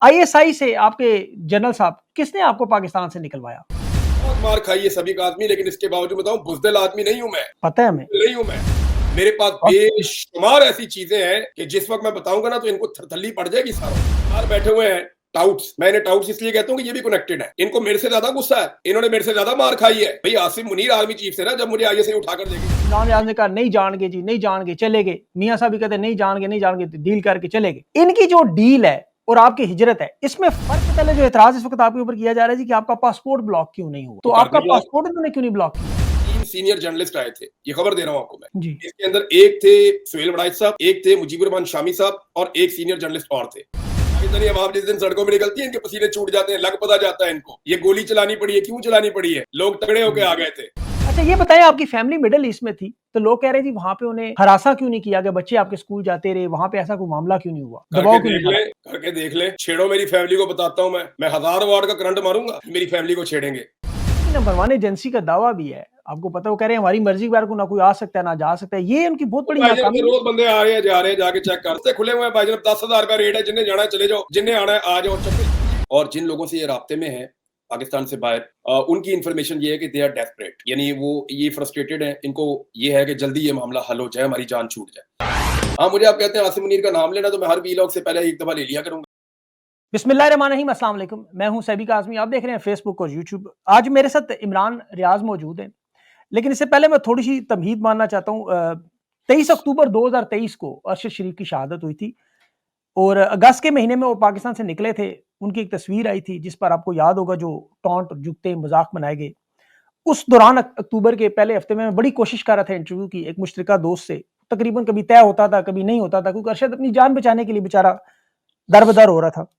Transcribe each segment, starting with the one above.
ISI से आपके general साहब, किसने आपको पाकिस्तान से निकलवाया? बहुत मार खाई है सभी का आदमी, लेकिन इसके बावजूद बताऊं, बुज़दिल आदमी नहीं हूं मैं। पता है हमें। बुज़दिल नहीं हूं मैं। मेरे पास और बेशुमार ऐसी चीजें हैं कि जिस वक्त मैं बताऊंगा ना तो इनको थरथल्ली पड़ जाएगी सारों। बाहर बैठे हुए हैं टाउट्स, मैं इन्हें टाउट्स इसलिए कहता हूं कि ये भी कनेक्टेड है। इनको मेरे से ज्यादा गुस्सा है, इन्होंने मेरे से ज्यादा मार खाई है। भाई आसिम मुनीर आर्मी चीफ से ना जब मुझे आईएसआई उठाकर लेगी, इमरान रियाज ने कहा नहीं जाएंगे जी, नहीं जाएंगे, चले गए। मियां साहब भी कहते नहीं जाएंगे, नहीं जाएंगे, डील करके चले गए। इनकी जो डील है और आपकी हिजरत है, इसमें फर्क पहले जो एतराज इस वक्त आपके ऊपर किया जा रहा है जी कि आपका पासपोर्ट ब्लॉक क्यों नहीं हुआ, तो कर आपका दे ब्लॉक। पासपोर्ट इन्होंने क्यों नहीं ब्लॉक किया? 3 सीनियर जर्नलिस्ट आए थे, ये खबर दे रहा हूं आपको मैं। जी। इसके अंदर एक थे सुहेल वड़ाइच साहब, एक थे मुजीबुर रहमान शामी साहब और एक सीनियर जर्नलिस्ट और थे। पाकिस्तानी अवाम जिस दिन सड़कों में निकलती है, इनके पसीने छूट जाते हैं, लग पता जाता है इनको। ये गोली चलानी पड़ी है, क्यों चलानी पड़ी है? लोग तगड़े होके आ गए थे। अच्छा ये बताएं, आपकी फैमिली मिडिल ईस्ट में थी, तो लोग कह रहे जी वहां पे उन्हें हरासा क्यों नहीं किया गया, बच्चे आपके स्कूल जाते रहे, वहां पे ऐसा कोई मामला क्यों नहीं हुआ, दबाव क्यों नहीं डाला? करके देख ले, छेड़ो मेरी फैमिली को, बताता हूं मैं 1000 वाट का करंट मारूंगा, मेरी फैमिली को छेड़ेंगे। नंबर वन एजेंसी का दावा भी है, आपको पता है, वो कह रहे हैं हमारी मर्जी के को ना कोई आ सकता है ना जा सकता है। ये उनकी बहुत बड़ी भाईजान नाकामी। रोज बंदे आ रहे हैं जा रहे हैं, जाके चेक करते खुले हुए हैं भाईजान। 10,000 का रेट है, जिन्हें जाना है चले जाओ, जिन्हें आना है आ जाओ, चक्कर। और जिन लोगों से ये राब्ते में है पाकिस्तान से बाहर, उनकी इन्फॉर्मेशन ये है कि दे आर डेस्परेट, यानी वो ये फ्रस्ट्रेटेड है, इनको ये है कि जल्दी ये मामला हल हो जाए, हमारी जान छूट जाए। हाँ, मुझे आप कहते हैं आसिम मुनीर का नाम लेना, तो मैं हर वीलॉग से पहले एक दफा ले लिया करूंगा। बिस्मिल्लाहिर्रहमानिर्रहीम, अस्सलाम वालेकुम, मैं हूं सैबिक आज़मी, आप देख रहे हैं फेसबुक और यूट्यूब। आज मेरे साथ इमरान रियाज मौजूद हैं, लेकिन इससे पहले मैं थोड़ी सी तमहीद मानना चाहता हूँ। 23 अक्टूबर 2023 को अरशद शरीफ की शहादत हुई थी और अगस्त के महीने में वो पाकिस्तान से निकले थे। उनकी एक तस्वीर आई थी जिस पर आपको याद होगा जो टॉन्ट जुगते मजाक बनाए गए। उस दौरान अक्टूबर के पहले हफ्ते में मैं बड़ी कोशिश कर रहा था इंटरव्यू की एक मुश्तरका दोस्त से, तकरीबन कभी तय होता था कभी नहीं होता था, क्योंकि अरशद अपनी जान बचाने के लिए बेचारा दरबदर हो रहा था।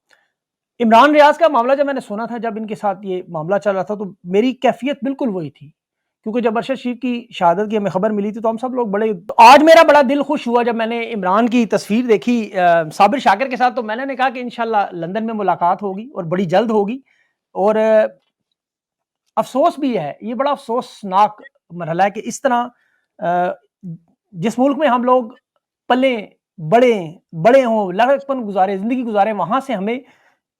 इमरान रियाज का मामला जब मैंने सुना था, जब इनके साथ ये मामला चल रहा था, तो मेरी कैफियत बिल्कुल वही थी, क्योंकि जब अरशद शरीफ की शहादत की हमें खबर मिली थी तो हम सब लोग बड़े, आज मेरा बड़ा दिल खुश हुआ जब मैंने इमरान की तस्वीर देखी साबिर शाकिर के साथ। तो मैंने कहा कि इंशाल्लाह लंदन में मुलाकात होगी और बड़ी जल्द होगी। और अफसोस भी है, ये बड़ा अफसोसनाक मरहला है कि इस तरह जिस मुल्क में हम लोग पले बड़े बड़े हों, लड़कपन गुजारे, जिंदगी गुजारे, वहां से हमें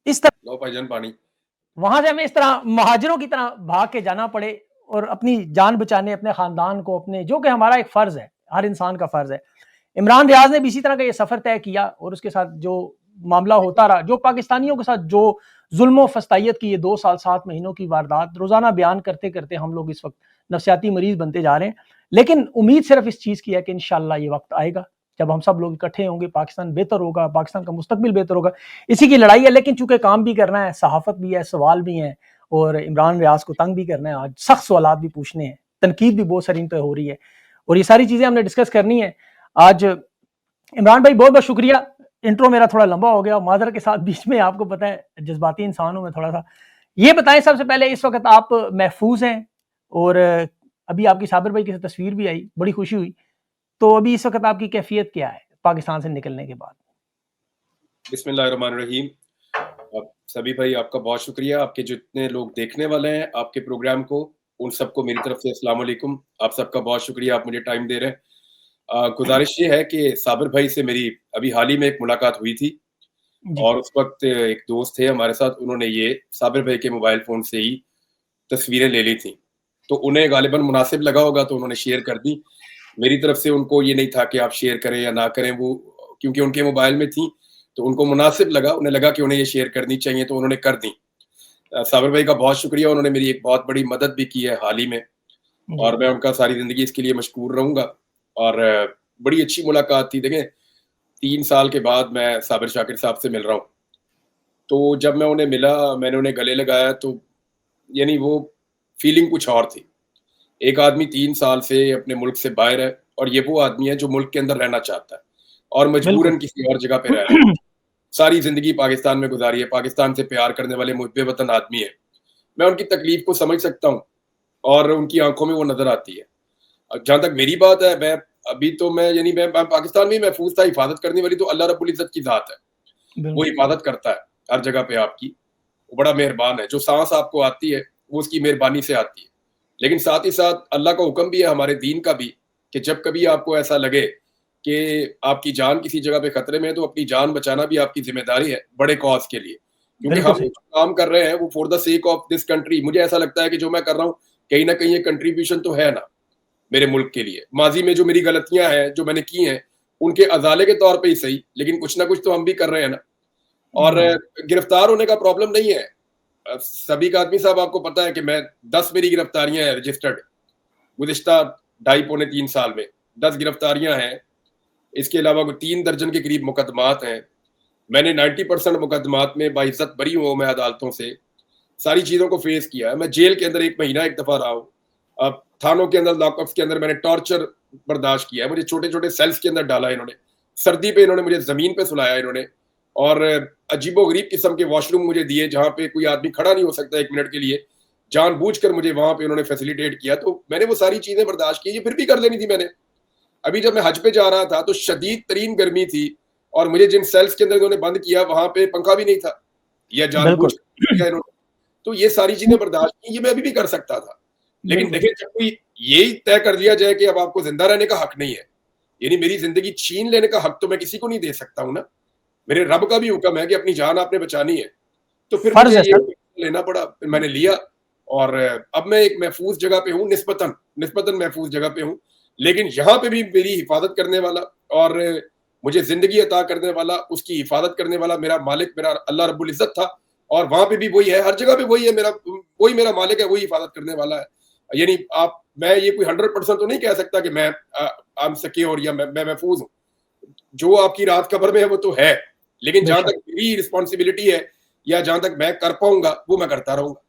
इस तरह, लो भाईजान पानी। वहां से हमें इस तरह महाजिरों की तरह भाग के जाना पड़े और अपनी जान बचाने, अपने खानदान को, अपने, जो कि हमारा एक फर्ज है, हर इंसान का फर्ज है। इमरान रियाज ने भी इसी तरह का ये सफर तय किया और उसके साथ जो मामला होता रहा, जो पाकिस्तानियों के साथ जो जुल्म फस्तायत की ये 2 साल 7 महीनों की वारदात रोजाना बयान करते करते हम लोग इस वक्त नफसियाती मरीज बनते जा रहे हैं। लेकिन उम्मीद सिर्फ इस चीज की है कि इंशाल्लाह ये वक्त आएगा जब हम सब लोग इकट्ठे होंगे, पाकिस्तान बेहतर होगा, पाकिस्तान का मुस्तकबिल बेहतर होगा। इसी की लड़ाई है, लेकिन चूंकि काम भी करना है, सहाफत भी है, सवाल भी है और इमरान रियाज को तंग भी करना है, आज सख्त सवाल भी पूछने हैं, तनकीद भी बहुत सारी इन पर हो रही है और ये सारी चीजें हमने डिस्कस करनी है आज। इमरान भाई बहुत बहुत शुक्रिया। इंट्रो मेरा थोड़ा लंबा हो गया, माजर के साथ बीच में, आपको पता है जज्बाती इंसान हूं मैं थोड़ा सा। ये बताएं सबसे पहले, इस वक्त आप महफूज हैं और अभी आपकी साबिर भाई की तस्वीर भी आई, बड़ी खुशी हुई, तो अभी इस वक्त आपकी कैफियत क्या है पाकिस्तान से निकलने के बाद? बिस्मिल्लाहिर्रहमानिर्रहीम। आप सभी भाई, आपका बहुत शुक्रिया। आपके जितने लोग देखने वाले हैं आपके प्रोग्राम को, उन सबको मेरी तरफ से अस्सलाम वालेकुम। आप सबका बहुत शुक्रिया, आप मुझे टाइम दे रहे हैं। गुजारिश ये है कि साबिर भाई से मेरी अभी हाल ही में एक मुलाकात हुई थी और उस वक्त एक दोस्त थे हमारे साथ, उन्होंने ये साबिर भाई के मोबाइल फ़ोन से ही तस्वीरें ले ली थी। तो उन्हें गालिबन मुनासिब लगा होगा तो उन्होंने शेयर कर दी। मेरी तरफ से उनको ये नहीं था कि आप शेयर करें या ना करें, वो क्योंकि उनके मोबाइल में थी तो उनको मुनासिब लगा, उन्हें लगा कि उन्हें ये शेयर करनी चाहिए तो उन्होंने कर दी। साबिर भाई का बहुत शुक्रिया, उन्होंने मेरी एक बहुत बड़ी मदद भी की है हाल ही में और मैं उनका सारी ज़िंदगी इसके लिए मशकूर रहूँगा। और बड़ी अच्छी मुलाकात थी। देखें, 3 साल के बाद मैं साबिर शाकिर साहब से मिल रहा हूँ। तो जब मैं उन्हें मिला, मैंने उन्हें गले लगाया तो यानी वो फीलिंग कुछ और थी। एक आदमी 3 साल से अपने मुल्क से बाहर है और ये वो आदमी है जो मुल्क के अंदर रहना चाहता है और बिल्कुल। मजबूरन किसी और जगह पे रह रहा है। सारी ज़िंदगी पाकिस्तान में गुज़ारी है, पाकिस्तान से प्यार करने वाले मुहिब्बे वतन आदमी है। मैं उनकी तकलीफ़ को समझ सकता हूँ और उनकी आँखों में वो नज़र आती है। जहाँ तक मेरी बात है, मैं अभी तो मैं पाकिस्तान में ही महफूज़ था, हिफ़ाज़त करने वाली तो अल्लाह रब्बुल इज़्ज़त की ज़ात है। वो हिफ़ाज़त करता है हर जगह पे आपकी। वो बड़ा मेहरबान है, जो साँस आपको आती है, वो उसकी मेहरबानी से आती है। लेकिन साथ ही साथ अल्लाह का हुक्म भी है, हमारे दीन का भी, कि जब कभी आपको ऐसा लगे कि आपकी जान किसी जगह पे खतरे में है, तो अपनी जान बचाना भी आपकी ज़िम्मेदारी है, बड़े कॉज़ के लिए। क्योंकि बिल्कुल हम सही। जो काम कर रहे हैं वो for the sake of this country. मुझे ऐसा लगता है कि जो मैं कर रहा हूँ, कहीं न कहीं ये कंट्रीब्यूशन तो है ना, मेरे मुल्क के लिए। माज़ी में जो मेरी गलतियाँ हैं, जो मैंने की हैं, उनके अज़ाले के तौर पे ही सही, लेकिन कुछ ना कुछ तो हम भी कर रहे हैं ना। और गिरफ्तार होने का प्रॉब्लम नहीं है। सभी का आदमी साहब आपको पता है कि मैं 10 मेरी गिरफ्तारियाँ हैं रजिस्टर्ड, गुज़िश्ता ढाई पौने 3 साल में, 10 गिरफ्तारियाँ हैं। इसके अलावा कोई 3 दर्जन के करीब मुकदमात हैं। मैंने 90% मुकदमात में बाइज़्ज़त बरी हुआ हूँ मैं अदालतों से। सारी चीज़ों को फेस किया है। मैं जेल के अंदर 1 महीना एक दफ़ा रहा हूँ। थानों के अंदर लॉकअप्स के अंदर मैंने टॉर्चर बर्दाश्त किया है। मुझे छोटे-छोटे सेल्स के अंदर डाला इन्होंने। सर्दी पे इन्होंने मुझे ज़मीन पे सुलाया इन्होंने और अजीबो-गरीब किस्म के वॉशरूम मुझे दिए जहाँ पे कोई आदमी खड़ा नहीं हो सकता 1 मिनट के लिए। जानबूझकर मुझे वहाँ पे उन्होंने फैसिलिटेट किया। तो मैंने वो सारी चीज़ें बर्दाश्त की, ये फिर भी कर लेनी थी मैंने। अभी जब मैं हज पे जा रहा था तो शदीद तरीन गर्मी थी और मुझे जिन सेल्स के अंदर इन्होंने बंद किया वहाँ पे पंखा भी नहीं था। या बिल्कुल। जानबूझकर किया इन्होंने। तो ये सारी चीज़ें बर्दाश्त की, ये मैं अभी भी कर सकता था। लेकिन बिल्कुल। देखिए जब कोई यही तय कर दिया जाए कि अब आपको ज़िंदा रहने का हक नहीं है, यानी मेरी ज़िंदगी छीन लेने का हक तो मैं किसी को नहीं दे सकता हूँ ना। मेरे रब का भी हुक्म है कि अपनी जान आपने बचानी है। तो फिर फर्ज मुझे है ये सर। लेना पड़ा, फिर मैंने लिया और अब मैं एक महफूज़ जगह पे हूँ निस्बतन महफूज़ जगह पे हूँ। लेकिन यहाँ पे भी मेरी हिफ़ाज़त करने वाला और मुझे ज़िंदगी अता करने वाला, उसकी हिफ़ाज़त करने वाला मेरा मालिक मेरा अल्लाह रब्बुल इज़्ज़त था और वहाँ पे भी वही है, हर जगह पे वही है वही मेरा मालिक है, वही हिफ़ाज़त करने वाला है। यानी मैं ये कोई 100% तो नहीं कह सकता कि मैं आई एम सिक्योर या मैं महफूज़ हूँ। जो आपकी रात कब्र में है वो तो है, लेकिन जहाँ बेशक। तक मेरी रिस्पॉन्सिबिलिटी है या जहाँ तक मैं कर पाऊँगा, वो मैं करता रहूँगा।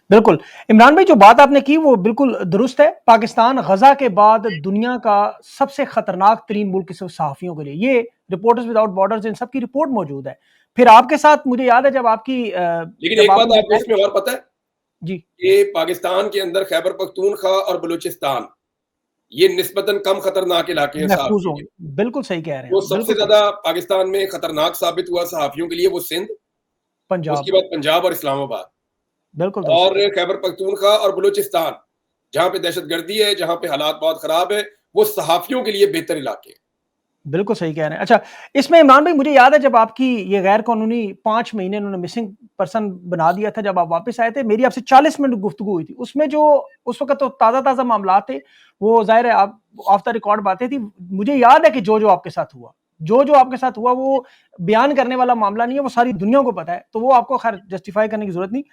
बिल्कुल। इमरान भाई जो बात आपने की वो बिल्कुल दुरुस्त है। पाकिस्तान गज़ा के बाद दुनिया का सबसे खतरनाक तरीन मुल्क इस वक़्त सहाफ़ियों के लिए। ये रिपोर्टर्स विदाउट बॉर्डर्स इन सब की रिपोर्ट मौजूद है। फिर आपके साथ मुझे याद है लेकिन जब एक बात आपने आपको इसमें और पता है जी, कि पाकिस्तान के अंदर खैबर पख्तूनख्वा और बलूचिस्तान, ये निस्बतन कम खतरनाक इलाके हैं महफ़ूज़ सहाफ़ियों के होंगे। लिए। बिल्कुल सही कह रहे हैं जो आप, सबसे बिल्कुल सही। ज़्यादा पाकिस्तान में खतरनाक साबित हुआ सहाफ़ियों के लिए वो सिंध, उसके पंजाब, बाद पंजाब और इस्लामाबाद बिल्कुल दुरुस्त। और खैबर पख्तूनख्वा और बलूचिस्तान, जहाँ पे दहशतगर्दी है, जहाँ पे हालात बहुत ख़राब है, वो सहाफ़ियों के लिए बेहतर इलाके हैं। बिल्कुल सही कह रहे हैं। अच्छा, इसमें इमरान भाई मुझे याद है जब आपकी ये गैर कानूनी 5 महीने उन्होंने मिसिंग पर्सन बना दिया था, जब आप वापस आए थे, मेरी आपसे 40 मिनट गुफ्तगू हुई थी। उसमें जो उस वक़्त तो ताज़ा-ताज़ा मामलात थे, वो ज़ाहिर है आप ऑफ द रिकॉर्ड बातें थी। मुझे याद है कि जो-जो आपके साथ हुआ, जो-जो आपके साथ हुआ वो बयान करने वाला मामला नहीं है, वो सारी दुनिया को पता है। तो वो आपको खैर जस्टिफाई करने की ज़रूरत नहीं।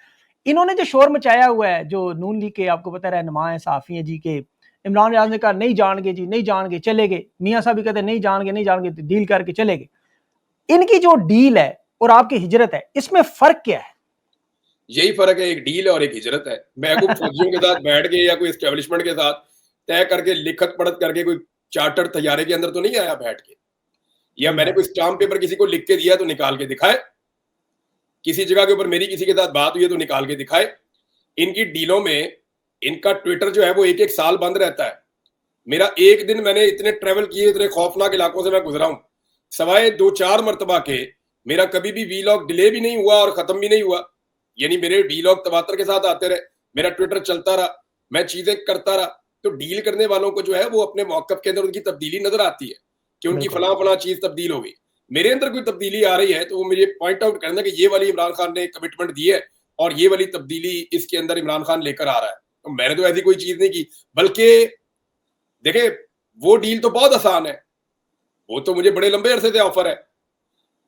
इन्होंने जो शोर मचाया हुआ है, जो नून लीग के आपको पता है रहनुमा हैं, सहाफ़ी हैं जी के इमरान रियाज ने कहा नहीं जान जी, नहीं जान चले गए। मियाँ साहब भी कहते नहीं जान गए, डील करके चले गए। इनकी जो डील है और आपकी हिजरत है, इसमें फ़र्क क्या है? यही फ़र्क है, एक डील है और एक हिजरत है। मैं कोई फौजियों के साथ बैठ के या कोई एस्टेब्लिशमेंट के साथ तय करके लिखत-पढ़त करके कोई चार्टर तैयारे के अंदर तो नहीं आया बैठ के। या सही मैंने बात कोई है। स्टाम्प पेपर किसी को लिख के दिया तो निकाल के दिखाए। किसी जगह के ऊपर मेरी किसी के साथ बात हुई है तो निकाल के दिखाए। इनकी डीलों में इनका ट्विटर जो है वो 1-1 साल बंद रहता है। मेरा एक दिन मैंने इतने ट्रैवल किए, इतने खौफनाक इलाकों से मैं गुज़रा हूँ। सवाए 2-4 मर्तबा के मेरा कभी भी वीलॉग डिले भी नहीं हुआ और ख़त्म भी नहीं हुआ। यानी मेरे वीलॉग तवातर के साथ आते रहे, मेरा ट्विटर चलता रहा, मैं चीज़ें करता रहा। तो डील करने वालों को जो है वो अपने मौक़िफ़ के अंदर उनकी तब्दीली नज़र आती है कि उनकी बिल्कुल। फलाँ-फलाँ चीज़ तब्दील हो गई। मेरे अंदर कोई तब्दीली आ रही है तो वो मुझे पॉइंट आउट करना कि ये वाली इमरान खान ने कमिटमेंट दी है और ये वाली तब्दीली इसके अंदर इमरान खान लेकर आ रहा है। तो मैंने तो ऐसी कोई चीज़ नहीं की। बल्कि देखिए, वो डील तो बहुत आसान है। वो तो मुझे बड़े लंबे अरसे से ऑफ़र है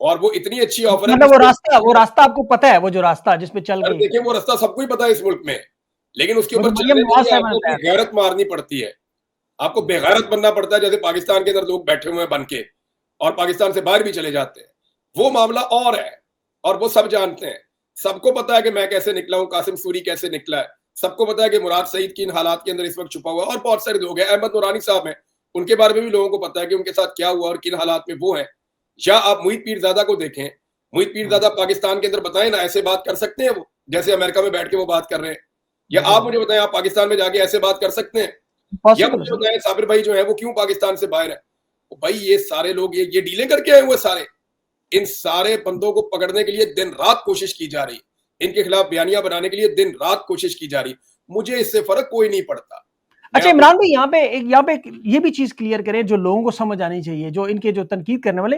और वो इतनी अच्छी ऑफ़र है मतलब जिसमें वो रास्ता आपको पता है, वो जो रास्ता जिस पे चल यार के देखिए वो रास्ता सबको ही पता है इस मुल्क में। लेकिन उसके वो जो ऊपर मरियम चलने के नवाज़ लिए साहिबा ने आपको अपनी तैयार गैरत मारनी पड़ती है। आपको बेगैरत बनना पड़ता है जैसे पाकिस्तान के अंदर लोग बैठे हुए हैं बन के और पाकिस्तान से बाहर भी चले जाते हैं। वो मामला और है और वो सब जानते हैं। सबको पता है कि मैं कैसे निकला हूँ, कासिम सूरी कैसे निकला है। सबको पता है कि मुराद सईद किन हालात के अंदर इस वक़्त छुपा हुआ है और बहुत सारे लोग हैं। अहमद नूरानी साहब हैं, उनके बारे में भी लोगों को पता है कि उनके साथ क्या हुआ और किन हालात में वो हैं। या आप मुहित पीरज़ादा को देखें, मुहित हुँ, पीरज़ादा पाकिस्तान के अंदर बताएँ ना ऐसे बात कर सकते हैं वो, जैसे अमेरिका में बैठ के वो बात कर रहे हैं। या बिल्कुल आप नहीं। मुझे बताएँ आप पाकिस्तान में जाके ऐसे बात कर सकते हैं? या पॉसिबल है मुझे सर। बताएँ साबिर भाई जो है वो क्यों पाकिस्तान से बाहर है? तो भाई ये सारे लोग ये डीलें करके आए हुए सारे। इन सारे बंदों को पकड़ने के लिए दिन-रात कोशिश की जा रही है। इनके खिलाफ बयानियाँ बनाने के लिए दिन-रात कोशिश की जा रही है। मुझे इससे फ़र्क कोई नहीं पड़ता। मैं अच्छा अपनी इमरान भाई यहाँ पे एक ये भी चीज़ क्लियर करें जो लोगों को समझ आनी चाहिए, जो इनके जो तनकीद करने वाले,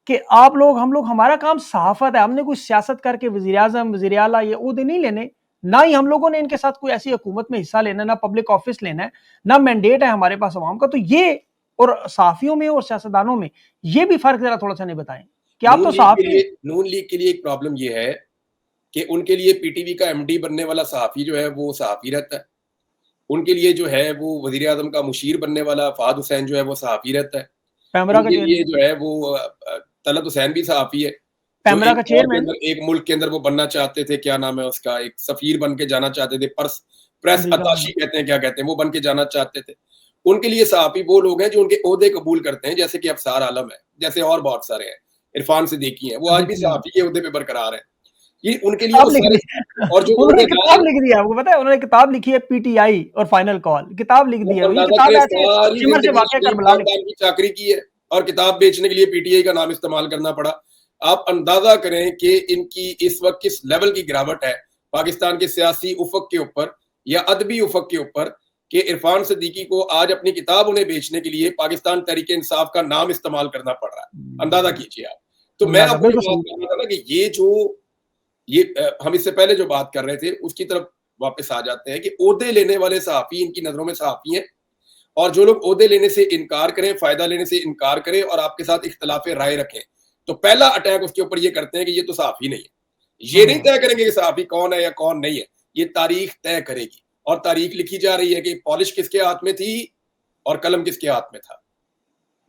कि आप लोग, हम लोग, हमारा काम सहाफत है, हमने कोई सियासत करके वज़ीर आज़म, वज़ीर आला ये ओहदे नहीं लेने, ना ही हम लोगों ने इनके साथ कोई ऐसी हुकूमत में हिस्सा लेना है, ना पब्लिक ऑफिस लेना है, ना मैंडेट है हमारे पास अवाम का। तो ये, और सहाफ़ियों में और सियासतदानों में ये भी फ़र्क ज़रा थोड़ा-सा नहीं बताएँ कि आप तो सहाफ़ी। नून लीग के लिए एक प्रॉब्लम ये है कि उनके लिए पीटीवी का एमडी बनने वाला सहाफ़ी जो है वो सहाफ़ी रहता है। उनके लिए जो है वो वज़ीर आज़म का मुशीर बनने वाला फ़हाद हुसैन जो है वो सहाफ़ी रहता है। पैमरा का उनके लिए चेयरमैन, जो है वो तलत हुसैन भी सहाफ़ी है, जो पैमरा का चेयरमैन एक मुल्क के अंदर वो बनना चाहते थे, क्या नाम है उसका, एक सफ़ीर बन के जाना चाहते थे, प्रेस अमरीका में। अताशी कहते हैं, क्या कहते हैं, वो बन के जाना चाहते थे। उनके लिए सहाफ़ी वो लोग हैं जो उनके ओहदे कबूल करते हैं, जैसे कि अफ़सार आलम है, जैसे और बहुत सारे हैं, इरफ़ान सिद्दीकी हैं, वो आज भी बेहतरीन। सहाफ़ी के ओहदे पे बरकरार हैं। ये उनके लिए किताब वो लिख सारे, दी और जो उन्होंने ओहदेदार, किताब लिख दी है, आपको पता है, उन्होंने किताब लिखी है पीटीआई और फाइनल कॉल, किताब लिख दी वो है, ये अंदाज़ा किताब करें ऐसे सारी सिमर से ज़िंदगी वाक़या शरीफ करबला लिखी। ख़ानदान की चाकरी की है और किताब बेचने के लिए पीटीआई का नाम इस्तेमाल करना पड़ा। आप अंदाज़ा करें कि इनकी इस वक़्त किस लेवल की गिरावट है पाकिस्तान के सियासी उफ़क़ के ऊपर या अदबी उफ़क़ के ऊपर, कि इरफ़ान सिद्दीकी को आज अपनी किताब उन्हें बेचने के लिए पाकिस्तान तहरीक-ए-इंसाफ का नाम इस्तेमाल करना पड़ रहा है। अंदाज़ा कीजिए आप। तो मैं अंदाज़ा आपको जो बिल्कुल बात सही। कर रहा था ना कि ये हम इससे पहले जो बात कर रहे थे उसकी तरफ वापस आ जाते हैं कि ओहदे लेने वाले सहाफ़ी इनकी नज़रों में सहाफ़ी हैं, और जो लोग ओहदे लेने से इनकार करें, फ़ायदा लेने से इनकार करें और आपके साथ इख्तिलाफ़े राय रखें, तो पहला अटैक उसके ऊपर ये करते हैं कि ये तो सहाफ़ी नहीं है। ये नहीं हुँ। तय करेंगे कि सहाफ़ी कौन है या कौन नहीं है, ये तारीख़ तय करेगी, और तारीख़ लिखी जा रही है कि पॉलिश किसके हाथ में थी और कलम किसके हाथ में था।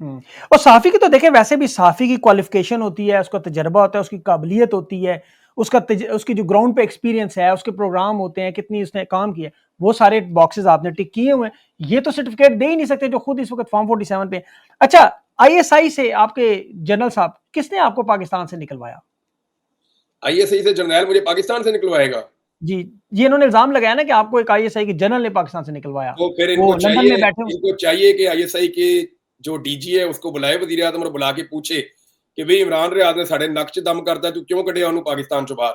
हुँ। और सहाफ़ी की तो देखिए, वैसे भी सहाफ़ी की क्वालिफ़िकेशन होती है, उसका तजर्बा होता है, उसकी काबिलियत होती है, उसकी जो ग्राउंड पे एक्सपीरियंस है, उसके प्रोग्राम होते हैं, कितनी उसने काम किया है, वो सारे बॉक्सेस आपने टिक किए हुए हैं। ये तो सर्टिफ़िकेट दे ही नहीं सकते जो खुद इस वक़्त फॉर्म 47 पे हैं। अच्छा, आईएसआई से आपके जनरल साहब, किसने आपको पाकिस्तान से निकलवाया? आईएसआई से जर्नैल मुझे पाकिस्तान से निकलवाएगा, जी, ये इन्होंने इल्ज़ाम लगाया ना कि आपको एक आईएसआई के जनरल ने पाकिस्तान से निकलवाया। तो फिर वो लंदन में बैठे हुए। इनको चाहिए कि आईएसआई के जो डीजी है उसको बुलाए वज़ीर आज़म, और बुला के पूछे कि भई इमरान रियाज़ ने साडे नक च दम करता, तू क्यों कढिया उन्होंने पाकिस्तान चों बाहर?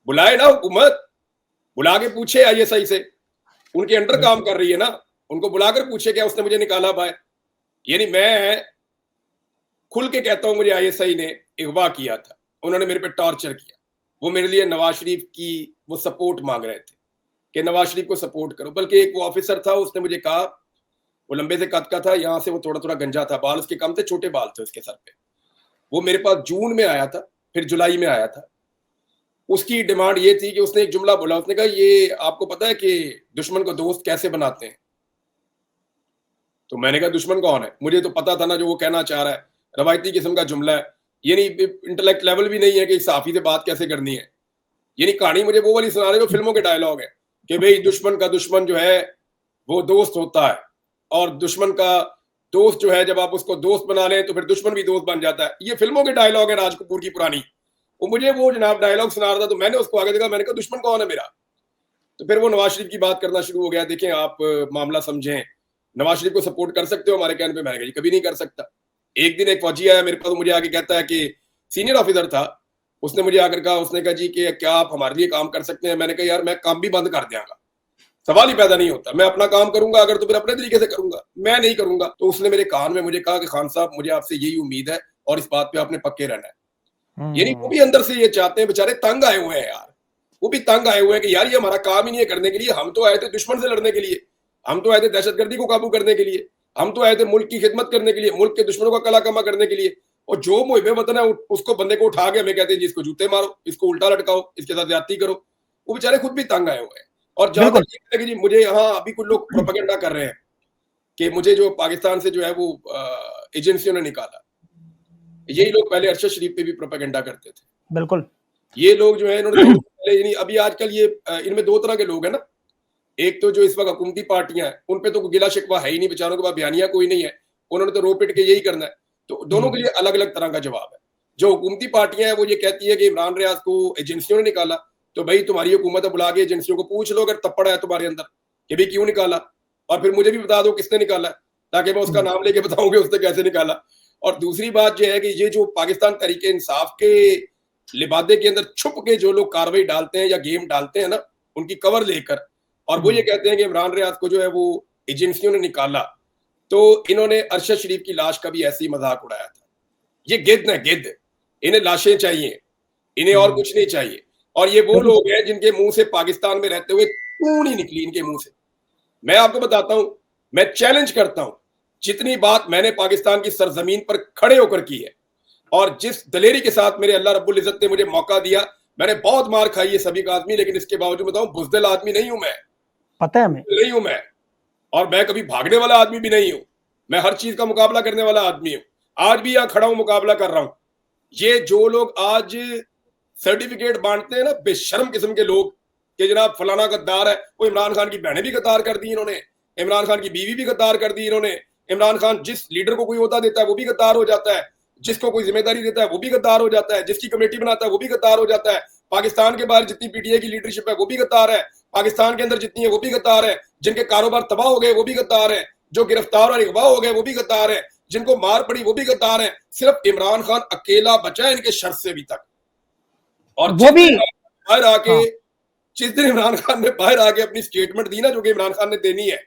बुलाए ना हुकूमत, बुला के पूछे आईएसआई से, उनके अंडर काम बिल्कुल। कर रही है ना, उनको बुलाकर पूछे क्या उसने मुझे निकाला बाहर? यानी मैं खुल के कहता हूँ, मुझे आईएसआई ने अगवा किया था, उन्होंने मेरे पे टॉर्चर किया। वो मेरे लिए नवाज़ शरीफ की वो सपोर्ट माँग रहे थे कि नवाज़ शरीफ को सपोर्ट करो, बल्कि एक वो ऑफिसर था, उसने मुझे कहा, वो लंबे से कद का था, यहाँ से वो थोड़ा-थोड़ा गंजा था, बाल उसके कम थे, छोटे बाल थे उसके सर पे। वो मेरे पास जून में आया था, फिर जुलाई में आया था। उसकी डिमांड ये थी कि उसने एक जुमला बोला, उसने कहा, "ये आपको पता है कि दुश्मन को दोस्त कैसे बनाते हैं?" तो मैंने कहा, "दुश्मन कौन है?" मुझे तो पता था ना जो वो कहना चाह रहा है, रवायती किस्म का जुमला है। यानी इंटेलेक्ट लेवल भी नहीं है कि सहाफ़ी से बात कैसे करनी है। यानी कहानी मुझे वो वाली सुना रहे जो फ़िल्मों के डायलॉग है कि भई दुश्मन का दुश्मन जो है, वो दोस्त होता है, और दुश्मन का दोस्त जो है, जब आप उसको दोस्त बना लें, तो फिर दुश्मन भी दोस्त बन जाता है। ये फ़िल्मों के डायलॉग है राज कपूर की पुरानी। वो मुझे वो जनाब डायलॉग सुना रहा था, तो मैंने उसको आगे देखा, मैंने कहा, दुश्मन कौन है मेरा? तो फिर वो नवाज़ शरीफ की बात करना शुरू हो गया। देखें आप मामला समझें, नवाज़ शरीफ को सपोर्ट कर सकते हो हमारे कहने पे? मैंने कहा, जी कभी नहीं कर सकता। एक दिन एक फौजी आया मेरे पास, मुझे आके कहता है कि सीनियर ऑफिसर था, उसने मुझे आकर कहा, उसने कहा, जी कि क्या आप हमारे लिए काम कर सकते हैं? मैंने कहा, यार मैं काम भी बंद कर दियांगा, सवाल ही पैदा नहीं होता। मैं अपना काम करूंगा अगर, तो फिर अपने तरीके से करूंगा, मैं नहीं करूंगा। तो उसने मेरे कान में मुझे कहा कि खान साहब, मुझे आपसे यही उम्मीद है और इस बात पे आपने पक्के रहना है। यानी वो हुँ। भी अंदर से ये चाहते हैं, बेचारे तंग आए हुए हैं यार। वो भी तंग आए हुए हैं कि यार ये हमारा काम ही नहीं है करने के लिए, हम तो आए थे दुश्मन से लड़ने के लिए, हम तो आए थे दहशतगर्दी को काबू करने के लिए, हम तो आए थे मुल्क की खिदमत करने के लिए, मुल्क के दुश्मनों का कला कमा करने के लिए। और जो मुहिबे वतन है उसको, बंदे को उठा के हमें कहते हैं जी इसको जूते मारो, इसको उल्टा लटकाओ, इसके साथ ज्यादती करो। वो बेचारे खुद भी तंग आए हुए हैं। और जहां तक बिल्कुल। ये है कि जी मुझे यहाँ अभी कुछ लोग प्रोपेगेंडा कर रहे हैं कि मुझे जो पाकिस्तान से जो है वो एजेंसियों ने निकाला। यही लोग पहले अरशद शरीफ पे भी प्रोपेगेंडा करते थे। बिल्कुल। ये लोग जो है, इन्होंने थोड़े पहले, यानी अभी आजकल ये इनमें दो तरह के लोग हैं ना। एक तो जो इस वक्त हुकूमती पार्टियां हैं, उन पे तो कोई गिला शिकवा है ही नहीं, बेचारों के पास बयानिया कोई नहीं है, उन्होंने तो रो पिट के यही करना है। तो दोनों जी। के लिए अलग अलग तरह का जवाब है। जो हुकूमती पार्टियां हैं वो ये कहती है कि इमरान रियाज को एजेंसियों ने निकाला, तो भाई तुम्हारी हुकूमत है, बुला के एजेंसियों को पूछ लो अगर तप्पड़ है तुम्हारे अंदर कि भाई क्यों निकाला, और फिर मुझे भी बता दो किसने निकाला है, ताकि मैं उसका हुँ। नाम लेके बताऊं कि उसने कैसे निकाला। और दूसरी बात यह है कि ये जो पाकिस्तान तरीके इंसाफ के लिबादे के अंदर छुप के जो लोग कार्रवाई डालते हैं या गेम डालते हैं ना, उनकी कवर लेकर, और वो ये हुँ। कहते हैं कि इमरान रियाज को जो है वो एजेंसियों ने निकाला, तो इन्होंने अरशद शरीफ की लाश का भी ऐसे ही मजाक उड़ाया था ये गिद्ध है, गिद्ध। इन्हें लाशें चाहिए, इन्हें और कुछ नहीं चाहिए। और ये वो लोग हैं जिनके मुंह से पाकिस्तान में रहते हुए कून ही निकली इनके मुंह से। मैं आपको बताता हूं, मैं चैलेंज करता हूं, जितनी बात मैंने पाकिस्तान की सरजमीन पर खड़े होकर की है और जिस दलेरी के साथ मेरे अल्लाह रब्बुल इज्जत ने मुझे मौका दिया, मैंने बहुत मार खाई है सभी का आदमी, लेकिन इसके बावजूद बताऊं बुज़दिल आदमी नहीं हूं मैं, पता है हमें, नहीं हूं मैं। और मैं कभी भागने वाला आदमी भी नहीं हूं, मैं हर चीज का मुकाबला करने वाला आदमी हूं। आज भी यहां खड़ा हूं, मुकाबला कर रहा हूं। ये जो लोग आज सर्टिफिकेट बांटते हैं ना, बेशर्म किस्म के लोग कि जनाब फलाना गद्दार है, वो इमरान खान की बहनें भी गद्दार कर दी इन्होंने, इमरान खान की बीवी भी गद्दार कर दी इन्होंने। इमरान खान जिस लीडर को कोई ओहदा देता है वो भी गद्दार हो जाता है, जिसको कोई जिम्मेदारी देता है वो भी गद्दार हो जाता है, जिसकी कमेटी बनाता है वो भी गद्दार हो जाता है। पाकिस्तान के बाहर जितनी पीटीआई की लीडरशिप है वो भी गद्दार है, पाकिस्तान के अंदर जितनी है वो भी गद्दार है, जिनके कारोबार तबाह हो गए वो भी गद्दार है, जो गिरफ्तार और अगवा हो गए वो भी गद्दार है, जिनको मार पड़ी वो भी गद्दार है। सिर्फ इमरान खान अकेला बचा है इनके शर से अभी तक। और वो भी बाहर आके, हाँ, जिस दिन इमरान खान ने बाहर आके अपनी स्टेटमेंट दी ना, जो कि इमरान खान ने देनी है,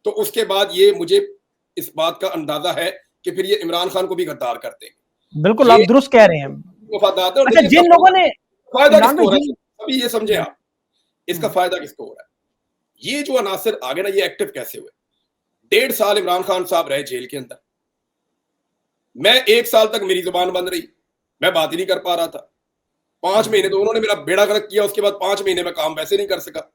तो उसके बाद ये मुझे इस बात का अंदाजा है कि फिर ये इमरान खान को भी गद्दार कर देंगे। बिल्कुल आप दुरुस्त कह रहे हैं। वफादार है। और अच्छा, जिन लोगों ने फायदा इमरान किसको हो भाई रहा है अभी ये समझे आप, इसका फायदा किसको हो रहा है? ये जो अनासर आगे ना, ये एक्टिव कैसे हुए? 1.5 साल इमरान खान साहब रहे जेल के अंदर, मैं 1 साल तक मेरी जुबान बंद रही, मैं बात ही नहीं कर पा रहा था। 5 महीने तो उन्होंने मेरा बेड़ा गर्क किया, उसके बाद 5 महीने में काम वैसे नहीं कर सका,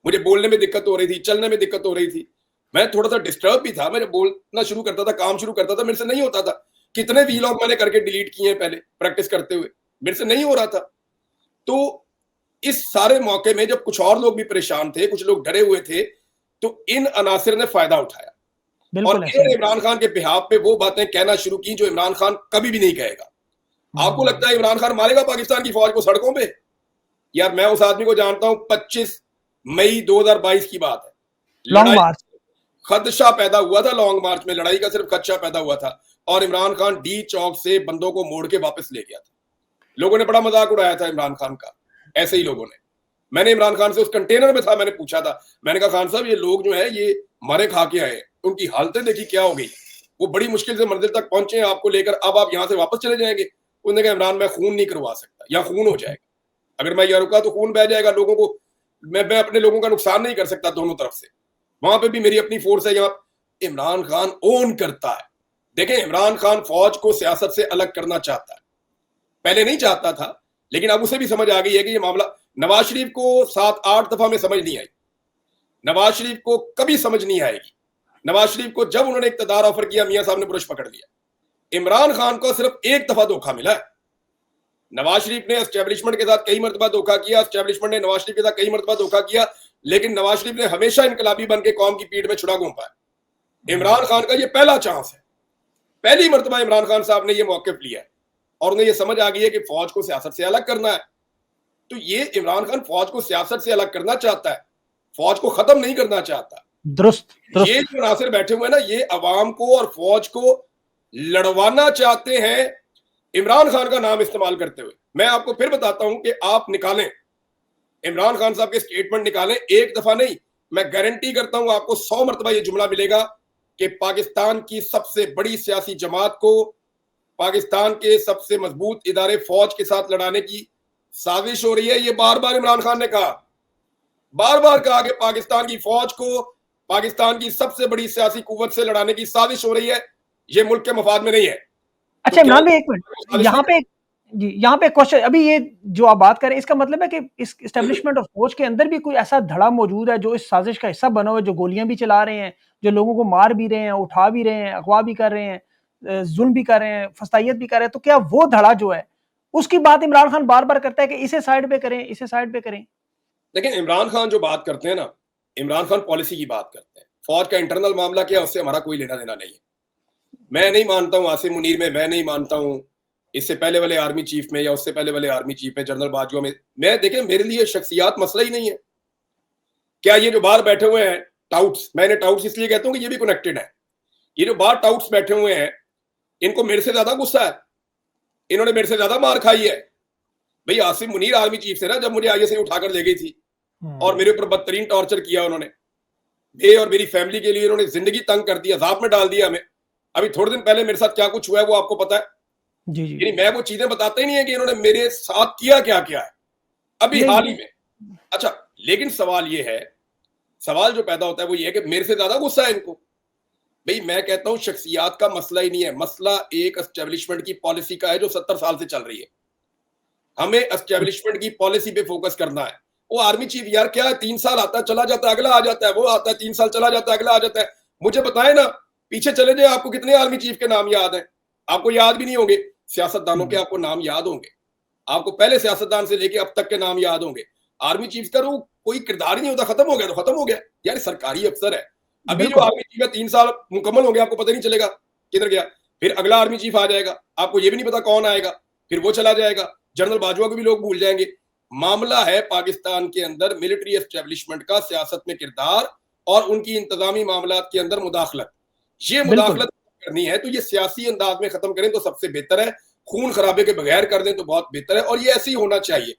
मुझे बोलने में दिक्कत हो रही थी, चलने में दिक्कत हो रही थी, मैं थोड़ा सा डिस्टर्ब भी था। मैं जब बोलना शुरू करता था, काम शुरू करता था, मेरे से नहीं होता था। कितने वीलॉग मैंने करके डिलीट किए हैं पहले प्रैक्टिस करते हुए, मेरे से नहीं हो रहा था। तो इस सारे मौके में जब कुछ और लोग भी परेशान थे, कुछ लोग डरे हुए थे, तो इन अनासिर ने फायदा उठाया और बिल्कुल ऐसा इमरान खान के बिहाफ पे वो बातें कहना शुरू की जो इमरान खान कभी भी नहीं कहेगा। आपको लगता है इमरान खान मारेगा पाकिस्तान की फौज को सड़कों पे? यार मैं उस आदमी को जानता हूं, 25 मई 2022 की बात है, लॉन्ग मार्च, खदशा पैदा हुआ था लॉन्ग मार्च में, लड़ाई का सिर्फ खदशा पैदा हुआ था और इमरान खान डी चौक से बंदों को मोड़ के वापस ले गया था। लोगों ने बड़ा मजाक उड़ाया था इमरान खान का, ऐसे ही लोगों ने। मैंने इमरान खान से उस कंटेनर में था, मैंने पूछा था, मैंने कहा खान साहब ये लोग जो है ये मरे खा के आए, उनकी हालतें देखी क्या हो गई, वो बड़ी मुश्किल से मंजिल तक पहुंचे हैं आपको लेकर, अब आप यहां से वापस चले जाएंगे? उन्होंने कहा इमरान मैं खून नहीं करवा सकता, या खून हो जाएगा, अगर मैं यहाँ रुका तो खून बह जाएगा लोगों को, मैं अपने लोगों का नुकसान नहीं कर सकता दोनों तरफ से, वहां पे भी मेरी अपनी फोर्स है। यहाँ इमरान खान ओन करता है। देखें, इमरान खान फौज को सियासत से अलग करना चाहता है, पहले नहीं चाहता था, लेकिन अब उसे भी समझ आ गई है कि ये मामला, नवाज शरीफ को 7-8 दफा में समझ नहीं आई, नवाज शरीफ को कभी समझ नहीं आएगी। नवाज शरीफ को जब उन्होंने इक्तदार ऑफर किया, मियां साहब ने ब्रश पकड़ लिया। इमरान खान को सिर्फ एक दफा धोखा मिला है। नवाज शरीफ ने एस्टेब्लिशमेंट के साथ कई मरतबा धोखा किया, एस्टेब्लिशमेंट ने नवाज शरीफ के साथ कई मरतबा धोखा किया, लेकिन नवाज शरीफ ने हमेशा इनकलाबी बन के कौम की पीठ में छुड़ा घूमा है। इमरान खान का ये पहला चांस है, पहली मरतबा इमरान खान साहब ने ये मौक़िफ़ लिया है और उन्हें ये समझ आ गई है कि फौज को सियासत से अलग करना है। तो ये इमरान खान फौज को सियासत से अलग करना चाहता है, फौज को खत्म नहीं करना चाहता। दुरुस्त ये जो नासिर बैठे हुए हैं ना, ये अवाम को और फौज को लड़वाना चाहते हैं इमरान खान का नाम इस्तेमाल करते हुए। मैं आपको फिर बताता हूं कि आप निकालें, इमरान खान साहब के स्टेटमेंट निकालें, एक दफा नहीं, मैं गारंटी करता हूं आपको 100 मरतबा ये जुमला मिलेगा कि पाकिस्तान की सबसे बड़ी सियासी जमात को पाकिस्तान के सबसे मजबूत इदारे फौज के साथ लड़ाने की साजिश हो रही है। ये बार बार इमरान खान ने कहा, बार बार कहा कि पाकिस्तान की फौज को पाकिस्तान की सबसे बड़ी सियासी कुव्वत से लड़ाने की साजिश हो रही है, ये मुल्क के मफाद में नहीं है। अच्छा इमरान भाई एक मिनट, यहाँ पे जी, यहाँ पे क्वेश्चन, अभी ये जो आप बात करें इसका मतलब है कि इस एस्टेब्लिशमेंट ऑफ फौज के अंदर भी कोई ऐसा धड़ा मौजूद है जो इस साजिश का हिस्सा बना हुआ है, जो गोलियां भी चला रहे हैं, जो लोगों को मार भी रहे हैं, उठा भी रहे हैं, अगवा भी कर रहे हैं, जुल्म भी कर रहे हैं, फसाइयत भी कर रहे हैं, तो क्या वो धड़ा जो है उसकी बात इमरान खान बार बार करता है कि इसे साइड पे करें, इसे साइड पे करें? लेकिन इमरान खान जो बात करते हैं ना, इमरान खान पॉलिसी की बात करते हैं, फौज का इंटरनल मामला क्या, उससे हमारा कोई लेना देना नहीं है। मैं नहीं मानता हूं आसिम मुनीर में, मैं नहीं मानता हूं इससे पहले वाले आर्मी चीफ में या उससे पहले वाले आर्मी चीफ में, जनरल बाजवा में। मैं देखें, मेरे लिए शख्सियात मसला ही नहीं है। क्या ये जो बाहर बैठे हुए हैं टाउट्स, मैंने टाउट्स इसलिए कहता हूं कि ये भी कनेक्टेड है, ये जो बाहर टाउट्स बैठे हुए हैं इनको मेरे से ज्यादा गुस्सा है, इन्होंने मेरे से ज्यादा मार खाई है। भाई आसिम मुनीर आर्मी चीफ से ना, जब मुझे आईएसआई उठाकर ले गई थी और मेरे ऊपर बदतरीन टॉर्चर किया उन्होंने, ये और मेरी फैमिली के लिए उन्होंने जिंदगी तंग कर दी, अजाब में डाल दिया हमें। अभी थोड़े दिन पहले मेरे साथ क्या कुछ हुआ है वो आपको पता है। जी जी यानी मैं वो चीजें बताता ही नहीं है कि इन्होंने मेरे साथ किया क्या क्या है अभी नहीं हाल ही में। अच्छा, लेकिन सवाल ये है, सवाल जो पैदा होता है वो ये है कि मेरे से ज्यादा गुस्सा है इनको। भाई मैं कहता हूं शख्सियात का मसला ही नहीं है, मसला एक एस्टेब्लिशमेंट की पॉलिसी का है जो 70 साल से चल रही है। हमें एस्टेब्लिशमेंट की पॉलिसी पे फोकस करना है। वो आर्मी चीफ यार क्या है, 3 साल आता है चला जाता है, अगला आ जाता है, वो आता है 3 साल चला जाता है, अगला आ जाता है। मुझे बताए ना, पीछे चले जाए, आपको कितने आर्मी चीफ के नाम याद है? आपको याद भी नहीं होंगे। सियासतदानों के आपको नाम याद होंगे, आपको पहले सियासतदान से लेके अब तक के नाम याद होंगे। आर्मी चीफ का वो कोई किरदार ही नहीं होता, खत्म हो गया तो खत्म हो गया यार, सरकारी अफसर है। अभी जो बिल्कुल आर्मी चीफ है 3 साल मुकम्मल हो गया, आपको पता नहीं चलेगा किधर गया। फिर अगला आर्मी चीफ आ जाएगा, आपको ये भी नहीं पता कौन आएगा, फिर वो चला जाएगा। जनरल बाजवा को भी लोग भूल जाएंगे। मामला है पाकिस्तान के अंदर मिलिट्री एस्टेब्लिशमेंट का सियासत में किरदार और उनकी इंतजामी मामलात के अंदर मुदाखलत। ये बिल्कुल मुदाखलत करनी है तो ये सियासी अंदाज में खत्म करें तो सबसे बेहतर है, खून खराबे के बगैर कर दें तो बहुत बेहतर है, और ये ऐसे ही होना चाहिए।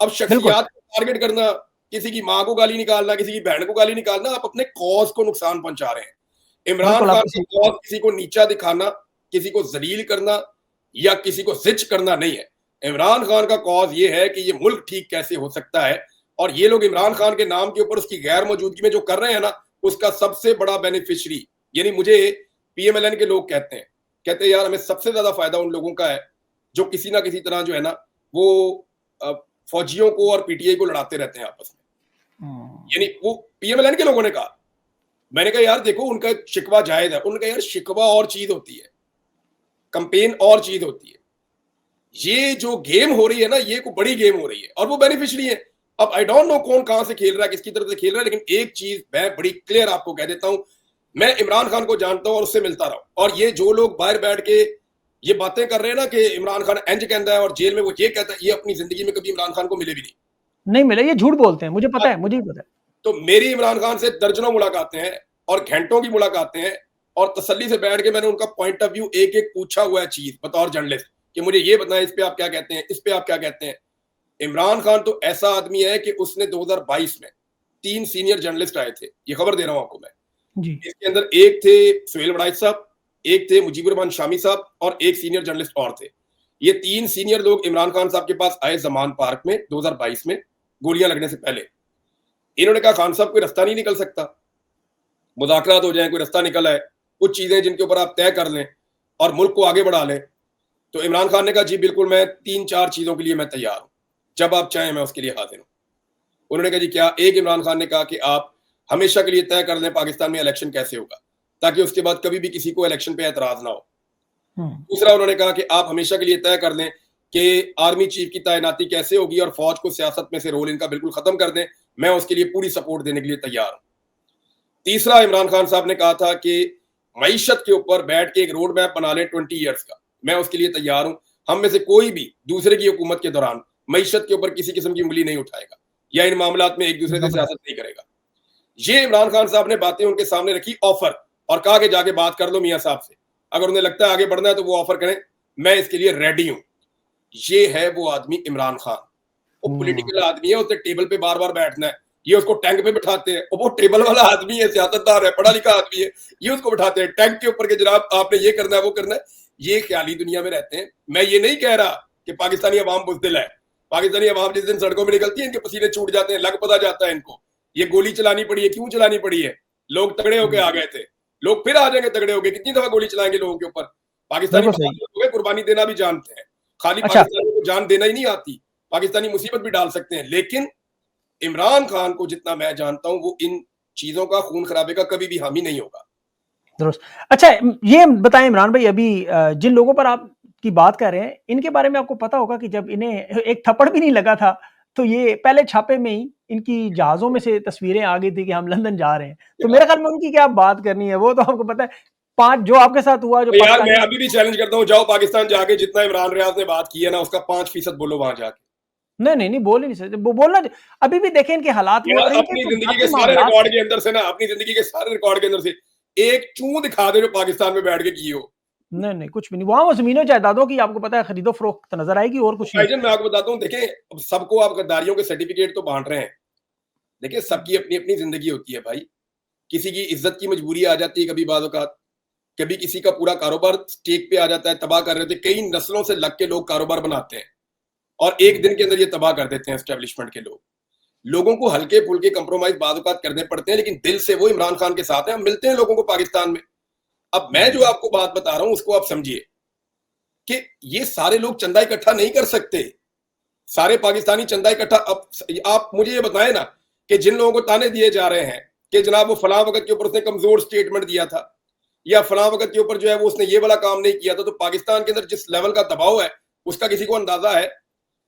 अब बिल्कुल शख्सियात को टारगेट करना, किसी की मां को गाली निकालना, किसी की बहन को गाली निकालना, आप अपने कॉज को नुकसान पहुंचा रहे हैं। इमरान बिल्कुल खान आपने का सही कहा। कॉज किसी को नीचा दिखाना, किसी को जलील करना या किसी को जिच करना नहीं है। इमरान खान का कॉज ये है कि ये मुल्क ठीक कैसे हो सकता है, और ये लोग इमरान खान के नाम के ऊपर उसकी गैर मौजूदगी में जो कर रहे हैं ना, उसका सबसे बड़ा बेनिफिशियरी यानी मुझे पीएमएलएन के लोग कहते हैं यार हमें सबसे ज्यादा फायदा उन लोगों का है जो किसी ना किसी तरह जो है ना वो फौजियों को और पीटीआई को लड़ाते रहते हैं आपस में। यानी वो पीएमएलएन के लोगों ने कहा, मैंने कहा यार देखो उनका शिकवा जायज है। उनका यार शिकवा और चीज होती है, कंपेन और चीज होती है। ये जो गेम हो रही है ना, ये कोई बड़ी गेम हो रही है और वो बेनिफिशियरी है। अब आई डोंट नो कौन कहां से खेल रहा है, किसकी तरफ से खेल रहा है, लेकिन एक चीज मैं बड़ी क्लियर आपको कह देता हूं, मैं इमरान खान को जानता हूं और उससे मिलता रहा हूं। और ये जो लोग बाहर बैठ के ये बातें कर रहे हैं ना कि इमरान खान इंज कहता है और जेल में वो ये कहता है, ये अपनी जिंदगी में कभी इमरान खान को मिले भी नहीं। नहीं मिले, ये झूठ बोलते हैं, मुझे पता है, मुझे भी पता है। तो मेरी इमरान खान से दर्जनों मुलाकातें हैं और घंटों की मुलाकातें हैं, और तसल्ली से बैठ के मैंने उनका पॉइंट ऑफ व्यू एक एक पूछा हुआ है चीज बतौर जर्नलिस्ट कि मुझे ये बताएं, इस पे आप क्या कहते हैं, इस पे आप क्या कहते हैं। इमरान खान तो ऐसा आदमी है कि उसने 2022 में 3 सीनियर जर्नलिस्ट आए थे, ये खबर दे रहा हूं आपको मैं। जी इसके अंदर एक थे सुहेल वड़ाइच साहब, एक थे मुजीबुर रहमान शामी साहब और एक सीनियर जर्नलिस्ट और थे। ये 3 सीनियर लोग इमरान खान साहब के पास आए जमान पार्क में 2022 में, गोलियां लगने से पहले। इन्होंने कहा खान साहब कोई रास्ता नहीं निकल सकता, मुज़ाकरात हो जाए, कोई रास्ता निकल आए, कुछ चीजें जिनके ऊपर आप तय कर लें और मुल्क को आगे बढ़ा लें। तो इमरान खान ने कहा जी बिल्कुल, मैं 3-4 चीजों के लिए मैं तैयार हूं, जब आप चाहें मैं उसके लिए हाजिर हूं। उन्होंने कहा जी क्या? एक, इमरान खान ने कहा कि आप हमेशा के लिए तय कर लें पाकिस्तान में इलेक्शन कैसे होगा, ताकि उसके बाद कभी भी किसी को इलेक्शन पे एतराज ना हो। दूसरा, उन्होंने कहा कि आप हमेशा के लिए तय कर लें कि आर्मी चीफ की तैनाती कैसे होगी और फौज को सियासत में से रोल इनका बिल्कुल खत्म कर दें, मैं उसके लिए पूरी सपोर्ट देने के लिए तैयार हूं। तीसरा, इमरान खान साहब ने कहा था कि मईशत के ऊपर बैठ के एक रोड मैप बना लें 20 ईयर्स का, मैं उसके लिए तैयार हूं। हम में से कोई भी दूसरे की हुकूमत के दौरान मईशत के ऊपर किसी किस्म की उंगली नहीं उठाएगा या इन मामलात में एक दूसरे से सियासत नहीं करेगा। ये इमरान खान साहब ने बातें उनके सामने रखी, ऑफर, और कहा कि जाके बात कर लो मियां साहब से, अगर उन्हें लगता है आगे बढ़ना है तो वो ऑफर करें, मैं इसके लिए रेडी हूं। ये है वो आदमी इमरान खान। वो पॉलिटिकल आदमी है, उसने टेबल पे बार बार बैठना है, ये उसको टैंक पे बिठाते हैं। और वो टेबल वाला आदमी है, सियासतदान है, पढ़ा लिखा आदमी है, ये उसको बिठाते हैं टैंक के ऊपर के जनाब आपने ये करना है वो करना है। ये ख्याली दुनिया में रहते हैं। मैं ये नहीं कह रहा कि पाकिस्तानी अवाम बुज़दिल है। पाकिस्तानी अवाम जिस दिन सड़कों में निकलती है इनके पसीने छूट जाते हैं, लग पता जाता है इनको ये गोली चलानी पड़ी है, क्यों चलानी पड़ी है। लोग तगड़े होके आ गए थे, लोग फिर आ जाएंगे तगड़े होके, कितनी दफा गोली चलाएंगे लोगों के ऊपर। पाकिस्तानी बिल्कुल सही। बहादुर कुर्बानी देना भी जानते हैं, खाली अच्छा पाकिस्तानी को जान देना ही नहीं आती, पाकिस्तानी मुसीबत भी डाल सकते हैं। लेकिन इमरान खान को जितना मैं जानता हूं वो इन चीजों का, खून खराबे का कभी भी हामी नहीं होगा। दुरुस्त। अच्छा ये बताएं इमरान भाई, अभी जिन लोगों पर आप की बात कर रहे हैं इनके बारे में आपको पता होगा कि जब इन्हें एक थप्पड़ भी नहीं लगा था तो ये पहले छापे में ही इनकी जहाजों में से तस्वीरें आ गई थी कि हम लंदन जा रहे हैं। तो मेरे ख्याल में उनकी क्या बात करनी है, वो तो आपको पता है। 5 जो आपके साथ हुआ, जो तो यार मैं पाकिस्तानी अभी भी चैलेंज करता हूं, जाओ पाकिस्तान जाके जितना इमरान रियाज ने बात की है ना उसका 5% बोलो वहां जाके। नहीं बोल ही नहीं सकते, वो बोलना। अभी भी देखें इनके हालात वो, यार और इनके अपनी कुछ जिंदगी के बाकी सारे मामलात। रिकॉर्ड के अंदर से ना, अपनी जिंदगी के सारे रिकॉर्ड के अंदर से एक चूं दिखा दे जो पाकिस्तान में बैठ के की हो। नहीं कुछ भी नहीं, वहां वो जमीनों जायदादों की आपको पता है खरीदो फरोख्त नजर आएगी और कुछ नहीं। भाईजान मैं आपको बताता हूँ, देखें अब सबको आप गद्दारियों के सर्टिफिकेट तो बांट रहे हैं, देखिए सबकी अपनी अपनी जिंदगी होती है भाई। किसी की इज्जत की मजबूरी आ जाती है कभी बाद औकात, कभी किसी का पूरा कारोबार स्टेक पे आ जाता है, तबाह कर रहे थे। कई नस्लों से लग के लोग कारोबार बनाते हैं और एक दिन के अंदर ये तबाह कर देते हैं एस्टेब्लिशमेंट के लोग। लोगों को हल्के फुल्के कंप्रोमाइज बाद औकात करने पड़ते हैं, लेकिन दिल से वो इमरान खान के साथ है। हम मिलते हैं लोगों को पाकिस्तान में। अब मैं जो आपको बात बता रहा हूं उसको आप समझिए कि ये सारे लोग चंदा इकट्ठा नहीं कर सकते। सारे पाकिस्तानी चंदा इकट्ठा, अब आप मुझे ये बताएं ना कि जिन लोगों को ताने दिए जा रहे हैं कि जनाब वो फलां वक्त के ऊपर उसने कमजोर स्टेटमेंट दिया था या फलां वक्त के ऊपर जो है वो उसने ये वाला काम नहीं किया था, तो पाकिस्तान के अंदर जिस लेवल का दबाव है उसका किसी को अंदाजा है?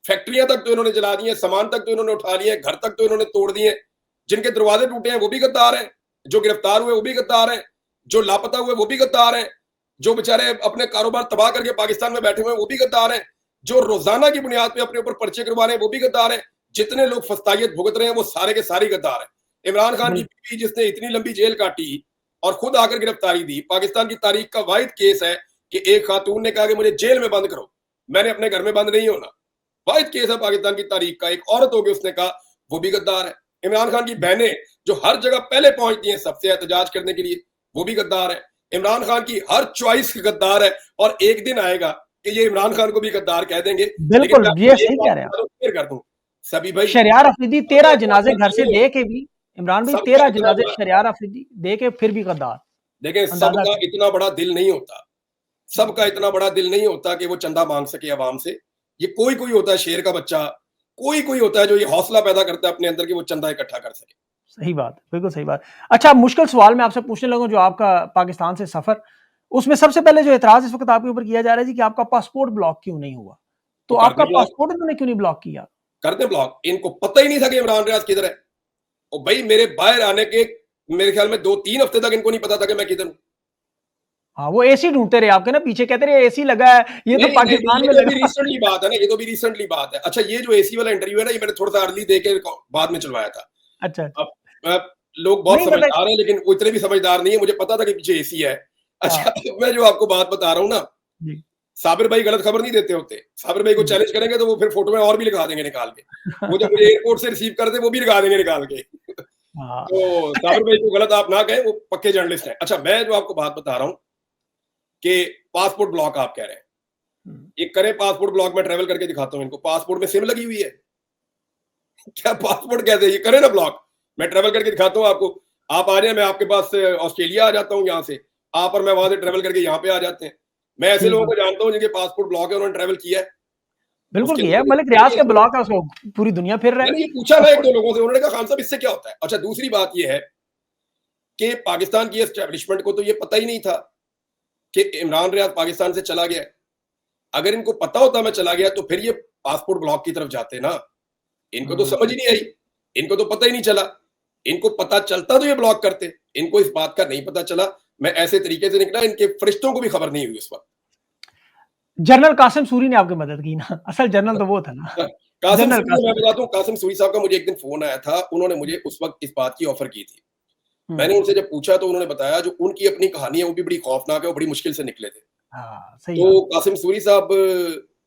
फैक्ट्रियां तक तो इन्होंने जला दी है, सामान तक तो इन्होंने उठा लिए, घर तक तो इन्होंने तोड़ दिए। जिनके दरवाजे टूटे हैं वो भी गद्दार हैं, जो गिरफ्तार हुए वो भी गद्दार हैं, जो लापता हुए वो भी गद्दार हैं, जो बेचारे अपने कारोबार तबाह करके पाकिस्तान में बैठे हुए हैं वो भी गद्दार हैं, जो रोजाना की बुनियाद पे अपने ऊपर पर्चे करवा रहे हैं वो भी गद्दार हैं। जितने लोग फस्तायत भुगत रहे हैं वो सारे के सारे गद्दार हैं। इमरान खान की बीवी जिसने इतनी लंबी जेल काटी और खुद आकर गिरफ्तारी दी, पाकिस्तान की तारीख का वाहिद केस है कि एक खातून ने कहा कि मुझे जेल में बंद करो, मैंने अपने घर में बंद नहीं होना। वाहिद केस है पाकिस्तान की तारीख का। एक औरत होगी उसने कहा, वो भी गद्दार है। इमरान खान की बहनें जो हर जगह पहले पहुंचती हैं सबसे एहतजाज करने के लिए, वो भी गद्दार है। इमरान खान की हर चॉइस गद्दार है और एक दिन आएगा कि ये इमरान खान को भी गद्दार कह देंगे। बिल्कुल, ये सही कह रहे हैं क्लियर कर दूं सभी भाई, शरियार अफरीदी 13 जनाजे घर से दे के भी, इमरान भाई 13 जनाजे शरियार अफरीदी दे के फिर भी गद्दार। देखें सबका इतना बड़ा दिल नहीं होता, सबका इतना बड़ा दिल नहीं होता कि वो चंदा मांग सके अवाम से। ये कोई कोई होता है शेर का बच्चा, कोई कोई होता है जो ये हौसला पैदा करता है अपने अंदर कि वो चंदा इकट्ठा कर सके। सही बात, बिल्कुल सही बात। अच्छा, मुश्किल सवाल मैं आपसे पूछने लगा, जो आपका पाकिस्तान से सफर, उसमें सबसे पहले जो एतराज इस वक्त आपके ऊपर किया जा रहा है जी कि आपका पासपोर्ट ब्लॉक क्यों नहीं हुआ? तो आपका पासपोर्ट इन्होंने क्यों नहीं ब्लॉक किया? कर दे ब्लॉक। इनको पता ही नहीं था कि इमरान रियाज किधर है। और भाई मेरे बाहर आने के मेरे ख्याल में 2-3 हफ्ते तक इनको नहीं पता था कि मैं किधर हूं। हाँ, वो एसी ढूंढते रहे आपके ना पीछे, कहते रहे एसी लगा है, ये तो पाकिस्तान में लगा। रिसेंटली बात है ना, ये तो भी रिसेंटली बात है। अच्छा, ये जो एसी वाला इंटरव्यू है ना, ये मैंने थोड़ा सा अर्ली दे के बाद में चलवाया था। अच्छा, अब लोग बहुत समझदार हैं लेकिन उतने भी समझदार नहीं है। मुझे पता था कि पीछे एसी है। अच्छा, मैं जो आपको बात बता रहा हूँ ना, साबिर भाई गलत खबर नहीं देते होते। साबिर भाई को चैलेंज करेंगे तो वो फिर फोटो में और भी लिखा देंगे निकाल के। वो जब मुझे एयरपोर्ट से रिसीव करते वो भी लिखा देंगे निकाल के। तो साबिर भाई को गलत आप ना कहें, वो पक्के जर्नलिस्ट हैं। अच्छा, मैं जो आपको बात बता रहा हूँ कि पासपोर्ट ब्लॉक आप कह रहे हैं, ये करें पासपोर्ट ब्लॉक। में ट्रेवल करके दिखाता हूँ इनको, पासपोर्ट में सिम लगी हुई है। क्या पासपोर्ट कहते हैं, ये करें ना ब्लॉक, मैं ट्रेवल करके दिखाता हूँ आपको। आप आ जाए, मैं आपके पास ऑस्ट्रेलिया आ जाता हूँ यहाँ से, आप और मैं वहां से ट्रेवल करके यहाँ पे आ जाते हैं। मैं ऐसे लोगों को जानता हूँ जिनके पासपोर्ट ब्लॉक है, उन्होंने ट्रेवल किया है। बिल्कुल किया है, मलिक रियाज के ब्लॉक है, उसको पूरी दुनिया फिर रहा है। ये पूछा ना एक दो लोगों से, उन्होंने कहा खान साहब इससे क्या होता है। अच्छा, दूसरी बात ये है कि पाकिस्तान की एस्टेब्लिशमेंट को तो ये पता ही नहीं था कि इमरान रियाज पाकिस्तान से चला गया। अगर इनको पता होता मैं चला गया तो फिर ये पासपोर्ट ब्लॉक की तरफ जाते ना। इनको तो समझ ही नहीं आई, इनको तो पता ही नहीं चला। इनको पता चलता तो ये ब्लॉक करते, इनको इस बात का नहीं पता चला। मैं ऐसे तरीके से निकला, इनके फरिश्तों को भी खबर नहीं हुई उस वक्त। जनरल कासिम सूरी ने आपकी मदद की ना, असल जनरल तो वो था ना। कासिम सूरी, मैं बताता हूँ, कासिम सूरी साहब का मुझे एक दिन फोन आया था। उन्होंने मुझे उस वक्त इस बात की ऑफर की थी। मैंने उनसे जब पूछा तो उन्होंने बताया जो उनकी अपनी कहानी है वो भी बड़ी खौफनाक है, वो बड़ी मुश्किल से निकले थे। तो कासिम सूरी साहब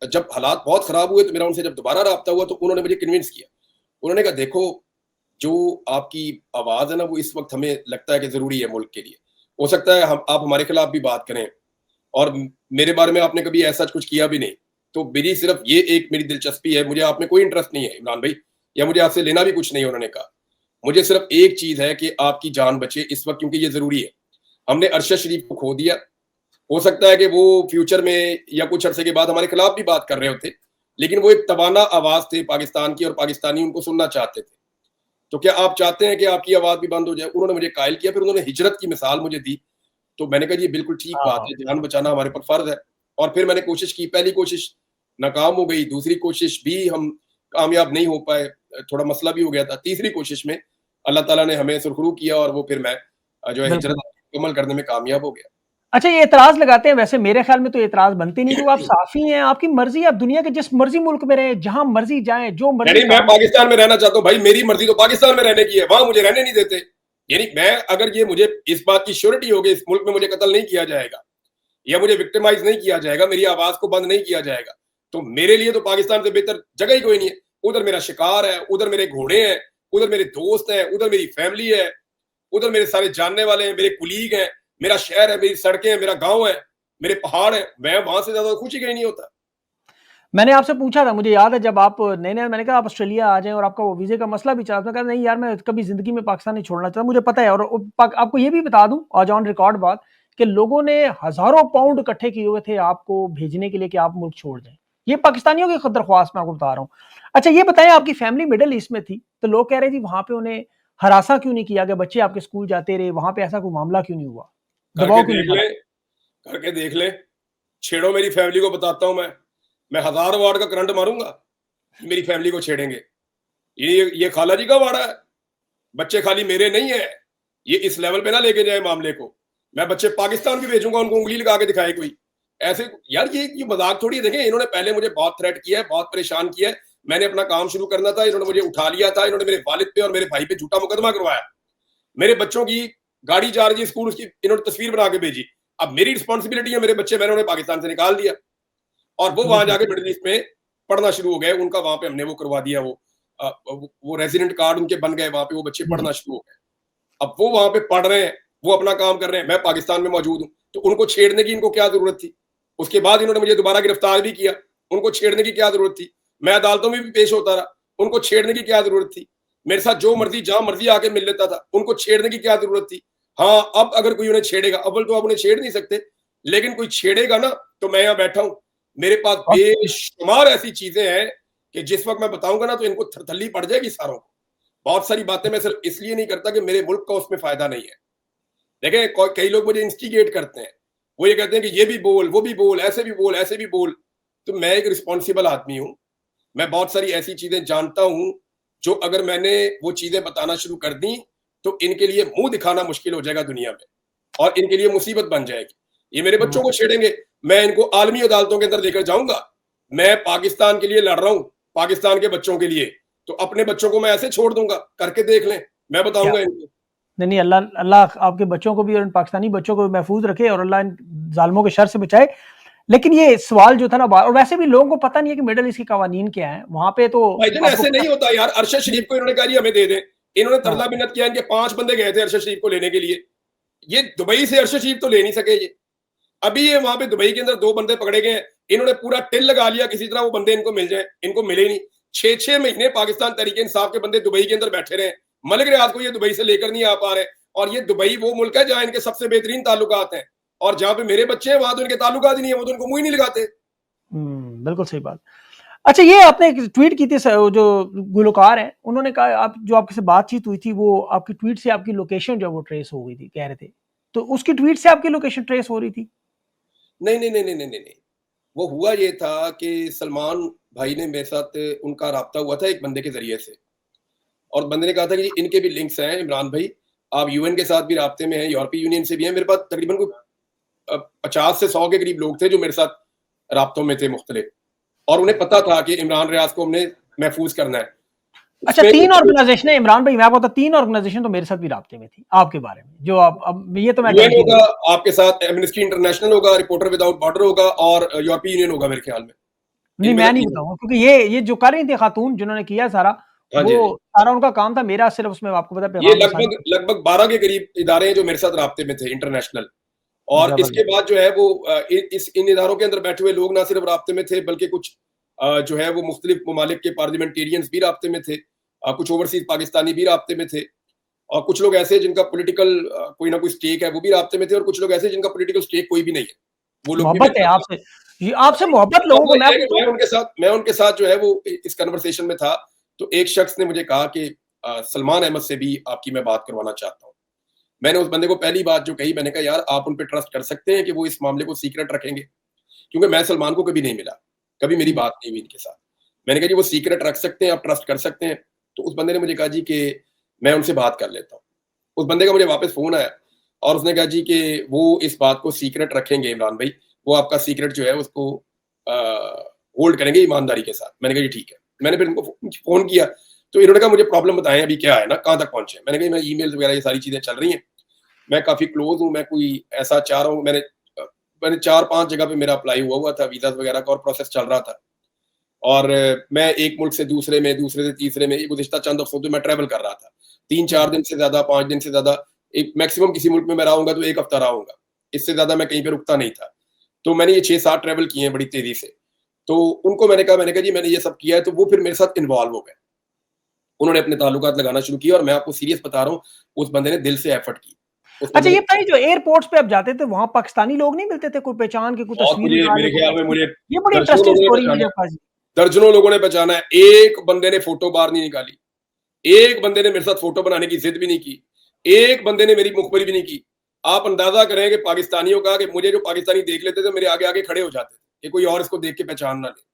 जब हालात बहुत खराब हुए तो मेरा उनसे जब दोबारा राब्ता हुआ तो उन्होंने मुझे कन्विंस किया। उन्होंने कहा देखो, जो आपकी आवाज है ना वो इस वक्त हमें लगता है कि जरूरी है मुल्क के लिए। हो सकता है आप हमारे खिलाफ भी बात करें और मेरे बारे में आपने कभी ऐसा कुछ किया भी नहीं, तो मेरी सिर्फ ये एक मेरी दिलचस्पी है, मुझे आप में कोई इंटरेस्ट नहीं है इमरान भाई, या मुझे आपसे लेना भी कुछ नहीं है। उन्होंने कहा मुझे सिर्फ एक चीज है कि आपकी जान बचे इस वक्त, क्योंकि ये जरूरी है। हमने अरशद शरीफ को खो दिया, हो सकता है कि वो फ्यूचर में या कुछ अरसे के बाद हमारे खिलाफ भी बात कर रहे होते, लेकिन वो एक तवाना आवाज थे पाकिस्तान की और पाकिस्तानी उनको सुनना चाहते थे। तो क्या आप चाहते हैं कि आपकी आवाज भी बंद हो जाए? उन्होंने मुझे कायल किया, फिर उन्होंने हिजरत की मिसाल मुझे दी। तो मैंने कहा ये बिल्कुल ठीक बात है, जान बचाना हमारे पर फर्ज है। और फिर मैंने कोशिश की, पहली कोशिश नाकाम हो गई, दूसरी कोशिश भी हम कामयाब नहीं हो पाए, थोड़ा मसला भी हो गया था। तीसरी कोशिश में अल्लाह ताला ने हमें सुरखरू किया और वो फिर मैं जो है हिजरत मुकम्मल करने में कामयाब हो गया। अच्छा, ये एतराज लगाते हैं, वैसे मेरे ख्याल में तो एतराज बनते नहीं, तो आप साफी हैं, आपकी मर्जी, आप दुनिया के जिस मर्जी मुल्क में रहे, जहां मर्जी जाएं, जो मर्जी। मैं पाकिस्तान में रहना चाहता हूँ भाई, मेरी मर्जी तो पाकिस्तान में रहने की है, वहां मुझे रहने नहीं देते। यानी मैं अगर ये मुझे इस बात की श्योरिटी होगी इस मुल्क में मुझे कत्ल नहीं किया जाएगा या मुझे विक्टिमाइज नहीं किया जाएगा, मेरी आवाज को बंद नहीं किया जाएगा, तो मेरे लिए तो पाकिस्तान से बेहतर जगह ही कोई नहीं है। उधर मेरा शिकार है, उधर मेरे घोड़े हैं, उधर मेरे दोस्त हैं, उधर मेरी फैमिली है, उधर मेरे सारे जानने वाले हैं, मेरे कुलीग हैं, मेरा शहर है, मेरी सड़कें हैं, मेरा गांव है, मेरे पहाड़ है, मैं वहां से ज्यादा खुशी कहीं नहीं होता। मैंने आपसे पूछा था, मुझे याद है जब आप नए-नए, मैंने कहा आप ऑस्ट्रेलिया आ जाएँ और आपका वो वीज़े का मसला भी चला, आपने कहा नहीं यार मैं कभी ज़िंदगी में पाकिस्तान नहीं छोड़ना चाहता, मुझे पता है। और पाक आपको ये भी बता दूँ आज ऑन रिकॉर्ड बात, कि लोगों ने हज़ारों पाउंड इकट्ठे किए हुए थे आपको भेजने के लिए कि आप मुल्क छोड़ दें। ये पाकिस्तानियों की दरख्वास्त मैं आपको बता रहा हूँ। अच्छा ये बताएँ, आपकी फैमिली मिडल ईस्ट में थी, तो लोग कह रहे थे वहाँ पे उन्हें हरासा क्यों नहीं किया गया, बच्चे आपके स्कूल जाते रहे, वहाँ पे ऐसा कोई मामला क्यों नहीं हुआ? करके दबाव क्यों नहीं देख डाला? ले, करके देख ले, छेड़ो मेरी फैमिली को, बताता हूँ मैं 1000 वाट का करंट मारूंगा, मेरी फैमिली को छेड़ेंगे। ये खाला जी का वाड़ा है, बच्चे खाली मेरे नहीं है, ये इस लेवल पे ना लेके जाए मामले को। मैं बच्चे पाकिस्तान भी भेजूंगा, उनको उंगली लगा के दिखाए कोई ऐसे। यार ये मजाक थोड़ी है। देखें, इन्होंने पहले मुझे बहुत थ्रेट किया है, बहुत परेशान किया है। मैंने अपना काम शुरू करना था, इन्होंने मुझे उठा लिया था, इन्होंने मेरे वालिद पे और मेरे भाई पे झूठा मुकदमा करवाया। मेरे बच्चों की गाड़ी जा रही है स्कूल, उसकी इन्होंने तस्वीर बना के भेजी। अब मेरी रिस्पॉन्सिबिलिटी है, मेरे बच्चे मैंने उन्हें पाकिस्तान से निकाल दिया और वो वहां जाके मिडिल ईस्ट में पढ़ना शुरू हो गए। उनका वहां पे हमने वो करवा दिया, वो रेजिडेंट कार्ड उनके बन गए, वहां पे वो बच्चे पढ़ना शुरू हो गए। अब वो वहां पे पढ़ रहे हैं, वो अपना काम कर रहे हैं, मैं पाकिस्तान में मौजूद हूँ, तो उनको छेड़ने की इनको क्या जरूरत थी? उसके बाद इन्होंने मुझे दोबारा गिरफ्तार भी किया, उनको छेड़ने की क्या जरूरत थी? मैं अदालतों में भी पेश होता रहा, उनको छेड़ने की क्या जरूरत थी? मेरे साथ जो मर्जी जहां मर्जी आके मिल लेता था, उनको छेड़ने की क्या जरूरत थी? हाँ, अब अगर कोई उन्हें छेड़ेगा, अव्वल तो आप उन्हें छेड़ नहीं सकते, लेकिन कोई छेड़ेगा ना, तो मैं यहाँ बैठा हूं, मेरे पास बेशुमार ऐसी चीजें हैं कि जिस वक्त मैं बताऊंगा ना तो इनको थरथल्ली पड़ जाएगी सारों को। बहुत सारी बातें मैं सिर्फ इसलिए नहीं करता कि मेरे मुल्क का उसमें फायदा नहीं है। देखें, कई लोग मुझे इंस्टिगेट करते हैं, वो ये कहते हैं कि ये भी बोल, वो भी बोल, ऐसे भी बोल, ऐसे भी बोल। तो मैं एक रिस्पॉन्सिबल आदमी हूं, मैं बहुत सारी ऐसी चीजें जानता हूं जो अगर मैंने वो चीजें बताना शुरू कर दी तो इनके लिए मुंह दिखाना मुश्किल हो जाएगा दुनिया में और इनके लिए मुसीबत बन जाएगी। ये मेरे बच्चों को छेड़ेंगे, मैं इनको आलमी अदालतों के अंदर लेकर जाऊंगा। मैं पाकिस्तान के लिए लड़ रहा हूं, पाकिस्तान के बच्चों के लिए, तो अपने बच्चों को मैं ऐसे छोड़ दूंगा? करके देख लें, मैं बताऊंगा इनको। नहीं, अल्लाह अल्लाह आपके बच्चों को भी और पाकिस्तानी बच्चों को भी महफूज रखे और अल्लाह इन ज़ालिमों के शर से बचाए। लेकिन ये सवाल जो था ना, और वैसे भी लोगों को पता नहीं है कि मिडल ईस्ट के कवानीन क्या है, वहाँ पे तो भाईजान आपको ऐसे नहीं होता यार। अरशद शरीफ को इन्होंने कहा जी हमें दे दें, इन्होंने हाँ, तरला बिन्नत किया, इनके 5 बंदे गए थे अरशद शरीफ को लेने के लिए। ये दुबई से अरशद शरीफ तो ले नहीं सके ये। अभी ये वहां पे दुबई के अंदर 2 बंदे पकड़े गए हैं, इन्होंने पूरा टिल लगा लिया किसी तरह वो बंदे इनको मिल जाए, इनको मिले ही नहीं। 6-6 महीने पाकिस्तान तहरीक इंसाफ के बंदे दुबई के अंदर बैठे रहे, मलिक रियाज को ये दुबई से लेकर नहीं आ पा रहे। और ये दुबई वो मुल्क है जहां इनके सबसे बेहतरीन ताल्लुकात हैं, और जहां पे मेरे बच्चे हैं वहां तो इनके ताल्लुकात ही नहीं है, वो तो इनको मुंह ही नहीं लगाते। बिल्कुल सही बात। अच्छा, ये आपने एक ट्वीट की थी, जो गुलकार हैं, उन्होंने कहा आप जो आपके से बातचीत हुई थी, वो आपकी ट्वीट से आपकी लोकेशन जो वो ट्रेस हो गई थी, कह रहे थे। तो उसकी ट्वीट से आपकी लोकेशन ट्रेस हो रही थी? नहीं नहीं नहीं नहीं नहीं नहीं, वो हुआ ये था कि सलमान भाई ने मेरे साथ उनका राब्ता हुआ था एक बंदे के जरिए से, और बंदे ने कहा था कि इनके भी लिंक्स हैं इमरान भाई, आप यूएन के साथ भी राब्ते में हैं, यूरोपीय यूनियन से भी हैं। मेरे पास तकरीबन कोई 50 से 100 के करीब लोग थे जो मेरे साथ राब्तों में थे मुख्तलिफ, और उन्हें पता था कि इमरान रियाज को हमने महफूज करना है। अच्छा, उसमें 3 ऑर्गेनाइजेशन है इमरान भाई, मैं आपको बताता, 3 ऑर्गेनाइजेशन तो मेरे साथ भी राब्ते में थी आपके बारे में, जो आप अब ये तो मैं यूएन गारंटी होगा दूँ। आपके साथ, एमनेस्टी इंटरनेशनल होगा, रिपोर्टर विदाउट बॉर्डर होगा, और यूरोपीय यूनियन होगा मेरे ख्याल में। नहीं, इनमें मैं से नहीं 3 होगा। बताऊँगा, क्योंकि ये जो कर रही थी खातून जिन्होंने किया सारा, हाँ जी, वो हाँ जी। सारा उनका काम था, मेरा सिर्फ उसमें आपको पता है ये पैगाम रसानी। लगभग लगभग 12 के करीब इदारे हैं जो मेरे साथ राब्ते में थे इंटरनेशनल। और इसके जबरदस्त। बाद जो है वो इन इदारों के अंदर बैठे हुए लोग ना सिर्फ राब्ते में थे, बल्कि कुछ जो है वो मुख्तलिफ ममालिक के पार्लियामेंटेरियंस भी राब्ते में थे, कुछ ओवरसीज पाकिस्तानी भी राब्ते में थे, और कुछ लोग ऐसे जिनका पॉलिटिकल कोई ना कोई स्टेक है वो भी राब्ते में थे, और कुछ लोग ऐसे जिनका पॉलिटिकल स्टेक कोई भी नहीं है, वो लोग भी मोहब्बत मेरे है साथ आपसे, ये आपसे मोहब्बत थे। लोगों को, मैं मामला ये है कि पूछूँ। मैं उनके साथ जो है वो इस कन्वर्सेशन में था, तो एक शख्स ने मुझे कहा कि सलमान अहमद से भी आपकी मैं बात करवाना चाहता हूँ। मैंने उस बंदे को पहली बात जो कही, मैंने कहा यार आप उन पे ट्रस्ट कर सकते हैं कि वो इस मामले को सीक्रेट रखेंगे? क्योंकि मैं सलमान को कभी नहीं मिला, कभी मेरी बात नहीं हुई इनके साथ। मैंने कहा जी वो सीक्रेट रख सकते हैं, आप ट्रस्ट कर सकते हैं? तो उस बंदे ने मुझे कहा जी कि मैं उनसे बात कर लेता हूँ। उस बंदे का मुझे वापस फ़ोन आया और उसने कहा जी कि वो इस बात को सीक्रेट रखेंगे इमरान भाई, वो आपका सीक्रेट जो है उसको होल्ड करेंगे ईमानदारी के साथ। मैंने कहा जी ठीक है। मैंने फिर इनको फ़ोन किया, तो इन्होंने कहा मुझे प्रॉब्लम बताएँ अभी क्या है ना, कहाँ तक पहुँचे? मैंने कहा मैं ईमेल्स वगैरह ये सारी चीज़ें चल रही हैं, मैं काफ़ी क्लोज़ हूँ, मैं कोई ऐसा चाह रहा हूँ, मैंने 4-5 जगह पे मेरा अप्लाई हुआ था वीज़ाज़ वगैरह का, और प्रोसेस चल रहा था। और मैं एक मुल्क से दूसरे में, दूसरे से तीसरे में, गुज़िश्ता चंद हफ्तों से मैं ट्रैवल कर रहा था। 3-4 दिन से ज़्यादा, 5 दिन से ज़्यादा एक मैक्सिमम किसी मुल्क में मैं रहूंगा तो 1 हफ्ता रहूंगा, इससे ज्यादा मैं कहीं पे रुकता नहीं था। तो मैंने ये 6-7 ट्रैवल किए हैं बड़ी तेजी से। तो उनको मैंने कहा जी मैंने ये सब किया है, तो वो फिर मेरे साथ इन्वॉल्व हो गए। उन्होंने अपने ताल्लुकात लगाना शुरू किए और मैं आपको सीरियस बता रहा हूँ, उस बंदे ने दिल से एफर्ट की। उस अच्छा बंदे ये ने बताइए, जो एयरपोर्ट्स पे आप जाते थे वहाँ पाकिस्तानी लोग नहीं मिलते थे, कोई पहचान के, कोई बहुत तस्वीर मुझे निकालने मेरे को? ख्याल में मुझे ये बड़ी दर्जनों इंटरेस्टिंग लोगों ने स्टोरी पहचाना मुझे है, पाजी। दर्जनों लोगों ने पहचाना है। एक बंदे ने फोटो बाहर नहीं निकाली, एक बंदे ने मेरे साथ फोटो बनाने की जिद भी नहीं की, एक बंदे ने मेरी मुखबरी भी नहीं की। आप अंदाजा करें कि पाकिस्तानियों का, कि मुझे जो पाकिस्तानी देख लेते थे मेरे आगे आगे खड़े हो जाते थे कि कोई और इसको देख के पहचान ना ले।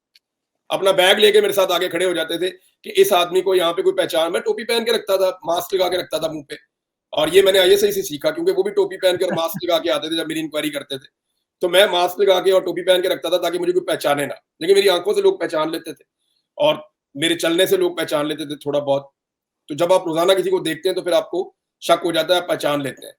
अपना बैग लेके मेरे साथ आगे खड़े हो जाते थे कि इस आदमी को यहाँ पे कोई पहचान। मैं टोपी पहन के रखता था, मास्क लगा के रखता था मुंह पे, और ये मैंने आईएसआई से सीखा, क्योंकि वो भी टोपी पहन के और मास्क लगा के आते थे जब मेरी इंक्वायरी करते थे। तो मैं मास्क लगा के और टोपी पहन के रखता था ताकि मुझे कोई पहचाने ना, लेकिन मेरी आंखों से लोग पहचान लेते थे और मेरे चलने से लोग पहचान लेते थे थोड़ा बहुत। तो जब आप रोजाना किसी को देखते हैं तो फिर आपको शक हो जाता है, आप पहचान लेते हैं।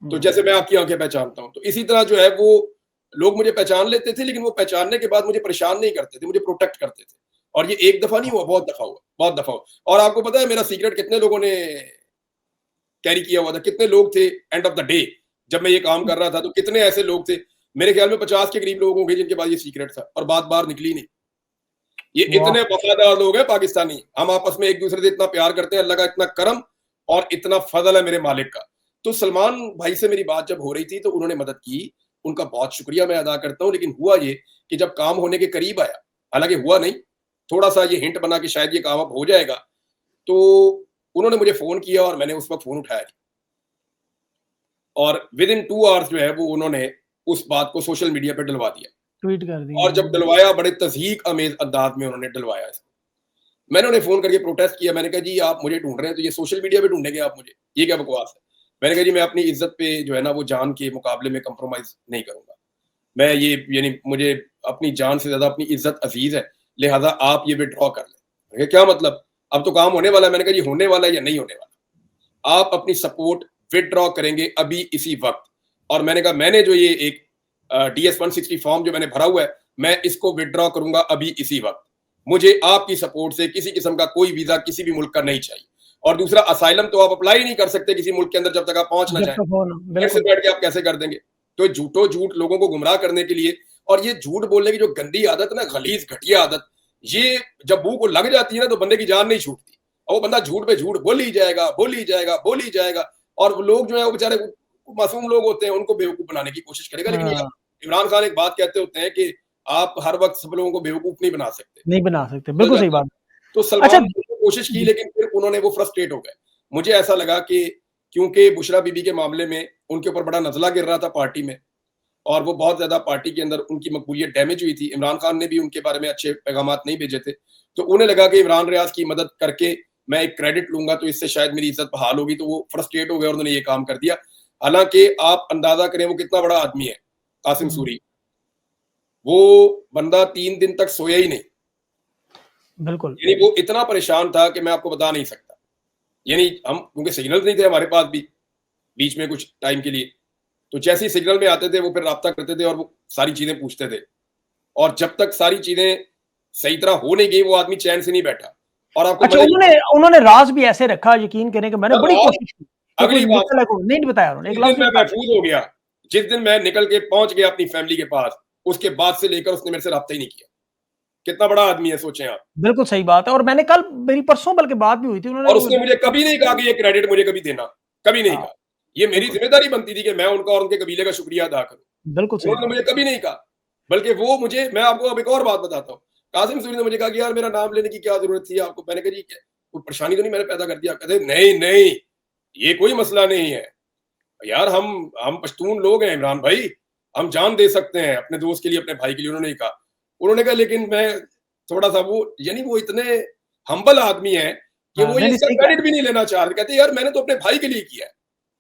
तो जैसे मैं आपकी आंखें पहचानता हूँ, तो इसी तरह जो है वो लोग मुझे पहचान लेते थे, लेकिन वो पहचानने के बाद मुझे परेशान नहीं करते थे, मुझे प्रोटेक्ट करते थे। और ये एक दफा नहीं हुआ, बहुत दफा हुआ, बहुत दफा हुआ। और आपको पता है मेरा सीक्रेट कितने लोगों ने कैरी किया हुआ था, कितने लोग थे एंड ऑफ द डे जब मैं ये काम कर रहा था, तो कितने ऐसे लोग थे, मेरे ख्याल में 50 के करीब लोग होंगे जिनके पास ये सीक्रेट था और बात बाहर निकली नहीं। ये वाह! इतने वफादार लोग हैं पाकिस्तानी, हम आपस में एक दूसरे से इतना प्यार करते हैं, अल्लाह का इतना करम और इतना फजल है मेरे मालिक का। तो सलमान भाई से मेरी बात जब हो रही थी तो उन्होंने मदद की, उनका बहुत शुक्रिया मैं अदा करता हूँ। लेकिन हुआ ये कि जब काम होने के करीब आया, हालांकि हुआ नहीं, थोड़ा सा ये हिंट बना कि शायद ये काम अब हो जाएगा, तो उन्होंने मुझे फोन किया और मैंने उस वक्त फोन उठाया और विद इन 2 आवर्स जो है वो उन्होंने उस बात को सोशल मीडिया पे डलवा दिया। ट्वीट कर दिया। और जब डलवाया, बड़े तज़हीक अमेज़ अंदाज में उन्होंने डलवाया इसको। मैंने उन्हें फ़ोन करके प्रोटेस्ट किया, मैंने कहा जी आप मुझे ढूँढ रहे हैं तो ये सोशल मीडिया पे ढूँढेंगे आप मुझे, ये क्या बकवास है? मैंने कहा जी मैं अपनी इज़्ज़त पे जो है ना वो जान के मुकाबले में कंप्रोमाइज़ नहीं करूँगा। मैं ये यानी मुझे अपनी जान से ज़्यादा अपनी इज़्ज़त अज़ीज़ है, लिहाज़ा आप ये विथड्रॉ कर लें। मैंने कहा क्या मतलब? अब तो काम होने वाला है। मैंने कहा जी होने वाला है या नहीं होने वाला? आप अपनी सपोर्ट विथड्रॉ करेंगे अभी इसी वक़्त। और मैंने कहा मैंने जो ये एक DS 160 फॉर्म जो मैंने भरा हुआ है, मैं इसको विथड्रॉ करूँगा अभी इसी वक़्त। मुझे आपकी सपोर्ट से किसी किस्म का कोई वीज़ा किसी भी मुल्क का नहीं चाहिए। और दूसरा, असाइलम तो आप अप्लाई नहीं कर सकते किसी मुल्क के अंदर जब तक आप पहुँच ना जब जाएँ। तक हो ना, घर से बिल्कुल। बैठ के आप कैसे कर देंगे? तो झूठो-झूठ लोगों को गुमराह करने के लिए, और ये झूठ बोलने की जो गंदी आदत है ना, गलीज़ घटिया आदत, ये जब मुँह को लग जाती है ना तो बंदे की जान नहीं छूटती। और वो बंदा झूठ पे झूठ बोल ही जाएगा, बोल ही जाएगा, बोल ही जाएगा। और वो लोग जो है वो बेचारे मासूम लोग होते हैं, उनको बेवकूफ़ बनाने की कोशिश करेगा। लेकिन ये हाँ, इमरान खान एक बात कहते होते हैं कि आप हर वक़्त सब लोगों को बेवकूफ़ नहीं बना सकते। नहीं बना सकते, बदल बिल्कुल सही जाता है। बात। तो अच्छा सलमान ने कोशिश की, जी, लेकिन फिर उन्होंने वो फ्रस्ट्रेट हो गए। मुझे ऐसा लगा कि क्योंकि बुशरा बीबी के मामले में उनके ऊपर बड़ा नज़ला गिर रहा था पार्टी में, और वो बहुत ज़्यादा पार्टी के अंदर उनकी मकबूलियत डैमेज हुई थी। इमरान खान ने भी उनके बारे में अच्छे पैगामात नहीं भेजे थे। तो उन्हें लगा कि इमरान रियाज़ की मदद करके मैं एक क्रेडिट लूँगा तो इससे शायद मेरी इज़्ज़त बहाल होगी, तो वो फ्रस्ट्रेट हो गए और उन्होंने ये काम कर दिया। हालाँकि आप अंदाज़ा करें वो कितना बड़ा आदमी है, कासिम हुँ, सूरी। वो बंदा 3 दिन तक सोया ही नहीं। बिल्कुल। यानी वो इतना परेशान था कि मैं आपको बता नहीं सकता। यानी हम, क्योंकि सिग्नल नहीं थे हमारे पास भी, बीच में कुछ टाइम के लिए, तो जैसे ही सिग्नल में आते थे वो फिर राब्ता करते थे और वो सारी चीज़ें पूछते थे। और जब तक सारी चीज़ें सही तरह हो नहीं गई, वो आदमी चैन से नहीं बैठा। और आपको अच्छा मज़े उन्होंने उन्होंने राज़ भी ऐसे रखा, यकीन करें कि मैंने बड़ी रात, कोशिश की कि कोई अगली बात, निकल आए, को नहीं बताया उन्होंने, एक जिस लफ्ज़ दिन भी मैं बताया। महफूज हो गया, जिस दिन मैं निकल के पहुँच गया अपनी फैमिली के पास, उसके बाद से लेकर उसने मेरे से राब्ता ही नहीं किया। कितना बड़ा आदमी है सोचें आप। बिल्कुल सही बात है, और मैंने कल, मेरी परसों बल्कि बात भी हुई थी, उन्होंने और वो उसने मुझे कभी नहीं कहा कि ये क्रेडिट मुझे कभी देना, कभी नहीं हाँ, कहा। ये मेरी बिल्कुल, ज़िम्मेदारी बनती थी कि मैं उनका और उनके कबीले का शुक्रिया अदा करूँ। बिल्कुल सही उन्होंने बात। मुझे कभी नहीं कहा, बल्कि वो मुझे, मैं आपको अब एक और बात बताता हूँ। कासिम सूरी ने मुझे कहा कि यार मेरा नाम लेने की क्या ज़रूरत थी आपको? मैंने कहा जी क्या कोई परेशानी तो नहीं मैंने पैदा कर दिया? कहते नहीं, नहीं, ये कोई मसला नहीं है। यार हम पश्तून लोग हैं इमरान भाई, हम जान दे सकते हैं अपने दोस्त के लिए, अपने भाई के लिए। उन्होंने कहा, लेकिन मैं थोड़ा-सा वो, यानी वो इतने हम्बल आदमी हैं कि हाँ, वो ये नहीं, नहीं इसका सही कहा, क्रेडिट भी नहीं लेना चाह रहे। कहते यार मैंने तो अपने भाई के लिए किया है।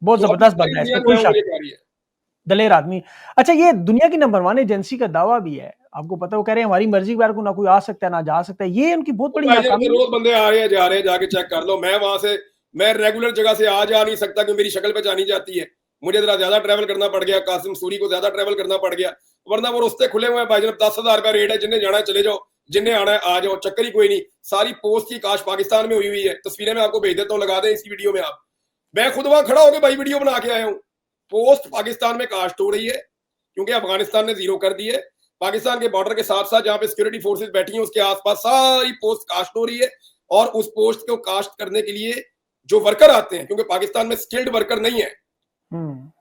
बहुत तो अब ज़बरदस्त सारी बंदा है, दुनिया इसमें जो कोई है वो शक मुझे नहीं, कह रही है। दलेर आदमी। अच्छा ये दुनिया की नंबर 1 एजेंसी का दावा भी है, आपको पता है, वो कह रहे हैं हमारी मर्ज़ी के बाहर को ना कोई आ सकता है, ना जा सकता है, ये उनकी बहुत तो बड़ी भाईजान, नाकामी है। रोज बंदे आ रहे हैं जा रहे हैं, जाके चेक कर लो। मैं वहां से, मैं रेगुलर जगह से आ जा नहीं सकता क्योंकि मेरी शक्ल पहचानी जाती है। मुझे जरा ज्यादा ट्रैवल करना पड़ गया, कासिम सूरी को ज्यादा ट्रैवल करना पड़ गया, वरना वो रास्ते खुले हुए हैं भाईजान। 10,000 का रेट है, जिन्हें जाना है चले जाओ, जिन्हें आना है आ जाओ, चक्कर ही कोई नहीं। सारी पोस्ट की काश पाकिस्तान में हुई हुई है, तस्वीरें मैं आपको भेज देता हूँ, लगा दें इसी वीडियो में आप। मैं खुद वहां खड़ा होकर भाई वीडियो बना के आया हूँ। पोस्ट पाकिस्तान में कास्ट हो रही है क्योंकि अफगानिस्तान ने जीरो कर दी है। पाकिस्तान के बॉर्डर के साथ साथ जहां पे सिक्योरिटी फोर्सेस बैठी हैं उसके आसपास सारी पोस्ट कास्ट हो रही है, और उस पोस्ट को कास्ट करने के लिए जो वर्कर आते हैं, क्योंकि पाकिस्तान में स्किल्ड वर्कर नहीं है,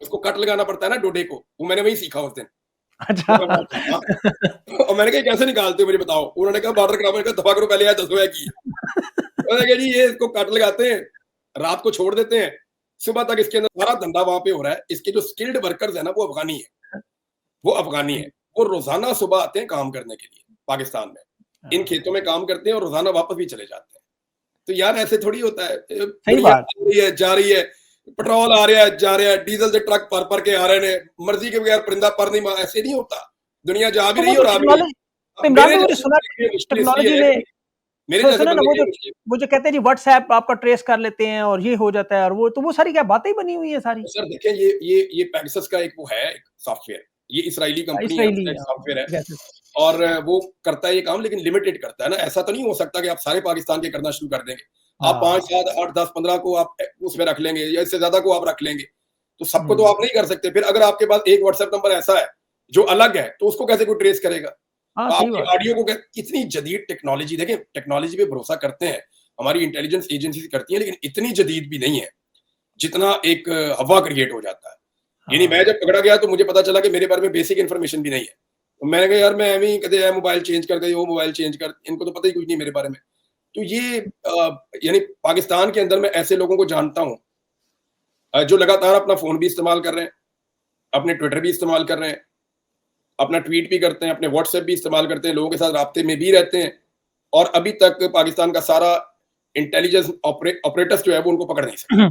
उसको कट लगाना पड़ता है ना डोडे को, वो मैंने वही सीखा उस दिन। अच्छा। और मैंने कहा कैसे निकालते हो मुझे बताओ। उन्होंने कहा बॉर्डर क्राइम का दफा करो पहले यार 10 की। मैंने कहा जी ये इसको कट लगाते हैं, रात को छोड़ देते हैं, सुबह तक इसके अंदर सारा धंधा वहां पे हो रहा है। इसके जो स्किल्ड वर्कर्स है ना वो अफगानी है, वो अफगानी है। वो रोजाना सुबह आते हैं काम करने के लिए पाकिस्तान में, इन खेतों में काम करते हैं और रोजाना वापस भी चले जाते हैं। तो यार ऐसे थोड़ी होता है, सही बात जा रही है, पेट्रोल आ रहा है जा रहा है, डीजल से ट्रक पर के आ रहे हैं, मर्जी के बगैर परिंदा पर नहीं, ऐसे नहीं होता। दुनिया जा भी तो रही है और आ भी रही है। इमरान मेरे भाई, मुझे जैसे सुना बंदे के लिए मुश्किल टेक्नोलॉजी इसलिए है में, कि मेरे जैसे सुना ना, बंदे वो के जो लिए मुश्किल। वो जो कहते हैं जी व्हाट्सएप आपका ट्रेस कर लेते हैं और ये हो जाता है, और वो तो वो सारी क्या बातें बनी हुई है सारी। सर देखें, ये पेगासस का एक वो है एक सॉफ्टवेयर, ये इसराइली कंपनी है, इसराइली उसका एक सॉफ्टवेयर है, गैसेस। और वो करता है ये काम, लेकिन लिमिटेड करता है ना। ऐसा तो नहीं हो सकता कि आप सारे पाकिस्तान के करना शुरू कर देंगे। आप 5, 7, 8, 10, 15 को आप उसमें रख लेंगे या इससे ज्यादा को आप रख लेंगे, तो सबको तो आप नहीं कर सकते। फिर अगर आपके पास एक व्हाट्सएप नंबर ऐसा है जो अलग है, तो उसको कैसे कोई ट्रेस करेगा। हाँ, सही आपकी बात। ऑडियो को इतनी जदीद टेक्नोलॉजी, देखें टेक्नोलॉजी पे भरोसा करते हैं, हमारी इंटेलिजेंस एजेंसी करती है, लेकिन इतनी जदीद भी नहीं है जितना एक हवा क्रिएट हो जाता है। यानी मैं जब पकड़ा गया तो मुझे पता चला कि मेरे बारे में बेसिक इन्फॉर्मेशन भी नहीं है। तो मैंने कहा यार मैं एवं ही कहते हैं मोबाइल चेंज कर दे, वो मोबाइल चेंज कर, इनको तो पता ही कुछ नहीं मेरे बारे में। तो ये यानी पाकिस्तान के अंदर मैं ऐसे लोगों को जानता हूँ जो लगातार अपना फोन भी इस्तेमाल कर रहे हैं, अपने ट्विटर भी इस्तेमाल कर रहे हैं, अपना ट्वीट भी करते हैं, अपने व्हाट्सएप भी इस्तेमाल करते हैं, लोगों के साथ राब्ते में भी रहते हैं, और अभी तक पाकिस्तान का सारा इंटेलिजेंस ऑपरेटर्स जो है वो उनको पकड़ नहीं सकते।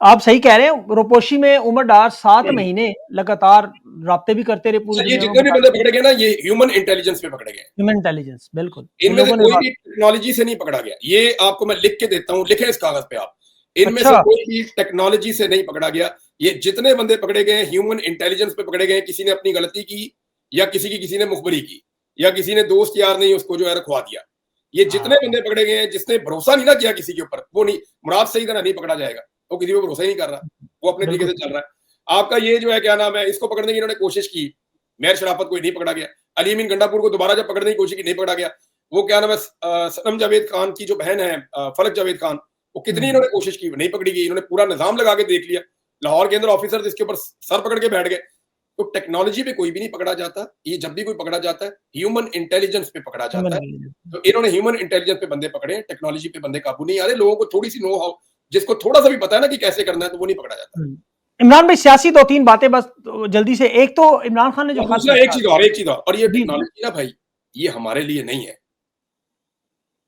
आप सही कह रहे हैं। रोपोशी में उमर डार 7 महीने लगातार राब्ते भी करते रहे पूरी सर ये दुनिया में जितने भी बता। बंदे पकड़े गए ना, ये ह्यूमन इंटेलिजेंस पे पकड़े गए। ह्यूमन इंटेलिजेंस, बिल्कुल। इनमें से कोई भी टेक्नोलॉजी से नहीं पकड़ा गया। ये आपको मैं लिख के देता हूँ, लिखे इस कागज पे आप। इनमें से अच्छा। कोई भी टेक्नोलॉजी से नहीं पकड़ा गया। ये जितने बंदे पकड़े गए ह्यूमन इंटेलिजेंस पे पकड़े गए। किसी ने अपनी गलती की, या किसी ने मुखबरी की, या किसी ने दोस्त यार नहीं उसको जो है रखवा दिया। ये जितने बंदे पकड़े गए हैं, जिसने भरोसा नहीं ना किया किसी के ऊपर, वो नहीं, मुराद सही तरह नहीं पकड़ा जाएगा। वो किसी पे भरोसा ही नहीं कर रहा, वो अपने तरीके से चल रहा है। आपका ये जो है क्या नाम है, इसको पकड़ने की इन्होंने कोशिश की, मेहर शराफत को नहीं पकड़ा गया। अली अमीन गंडापुर को दोबारा जब पकड़ने की कोशिश की, नहीं पकड़ा गया। वो क्या नाम है, सनम जावेद खान की जो बहन है फलक जावेद खान, वो कितनी इन्होंने कोशिश की, नहीं पकड़ी गई। इन्होंने पूरा निजाम लगा के देख लिया, लाहौर के अंदर ऑफिसर इसके ऊपर सर पकड़ के बैठ गए। तो टेक्नोलॉजी पे कोई भी नहीं पकड़ा जाता। ये जब भी कोई पकड़ा जाता है ह्यूमन इंटेलिजेंस पे पकड़ा जाता है। तो इन्होंने ह्यूमन इंटेलिजेंस पे बंदे पकड़े हैं, टेक्नोलॉजी पे बंदे काबू नहीं आ रहे। लोगों को थोड़ी सी नो हाउ, जिसको थोड़ा सा भी पता है ना कि कैसे करना है, तो वो नहीं पकड़ा जाता। इमरान भाई, सियासी 2-3 बातें बस जल्दी से। एक तो इमरान खान ने जो दूसरा एक चीज और ये टेक्नोलॉजी ना भाई, ये हमारे लिए नहीं है,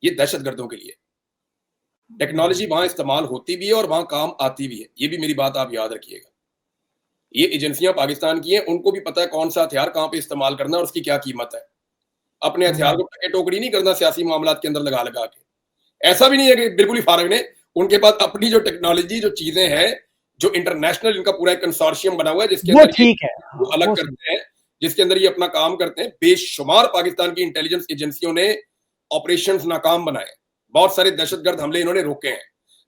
ये दहशतगर्दों के लिए। टेक्नोलॉजी वहां इस्तेमाल होती भी है और वहां काम आती भी है, ये भी मेरी बात आप याद रखिएगा। ये एजेंसियां पाकिस्तान की हैं, उनको भी पता है कौन सा हथियार कहां पे इस्तेमाल करना है और उसकी क्या कीमत है। अपने हथियार को टके टोकरी नहीं करना सियासी मामलात के अंदर लगा लगा के। ऐसा भी नहीं है कि बिल्कुल ही फारग ने, उनके पास अपनी जो टेक्नोलॉजी जो चीजें हैं, जो इंटरनेशनल इनका पूरा कंसोर्शियम बना हुआ है, जिसके अंदर ठीक है, वो अलग करते हैं, जिसके अंदर ये अपना काम करते हैं। बेशुमार पाकिस्तान की इंटेलिजेंस एजेंसियों ने ऑपरेशंस नाकाम बनाए, बहुत सारे दहशतगर्द हमले इन्होंने रोके हैं,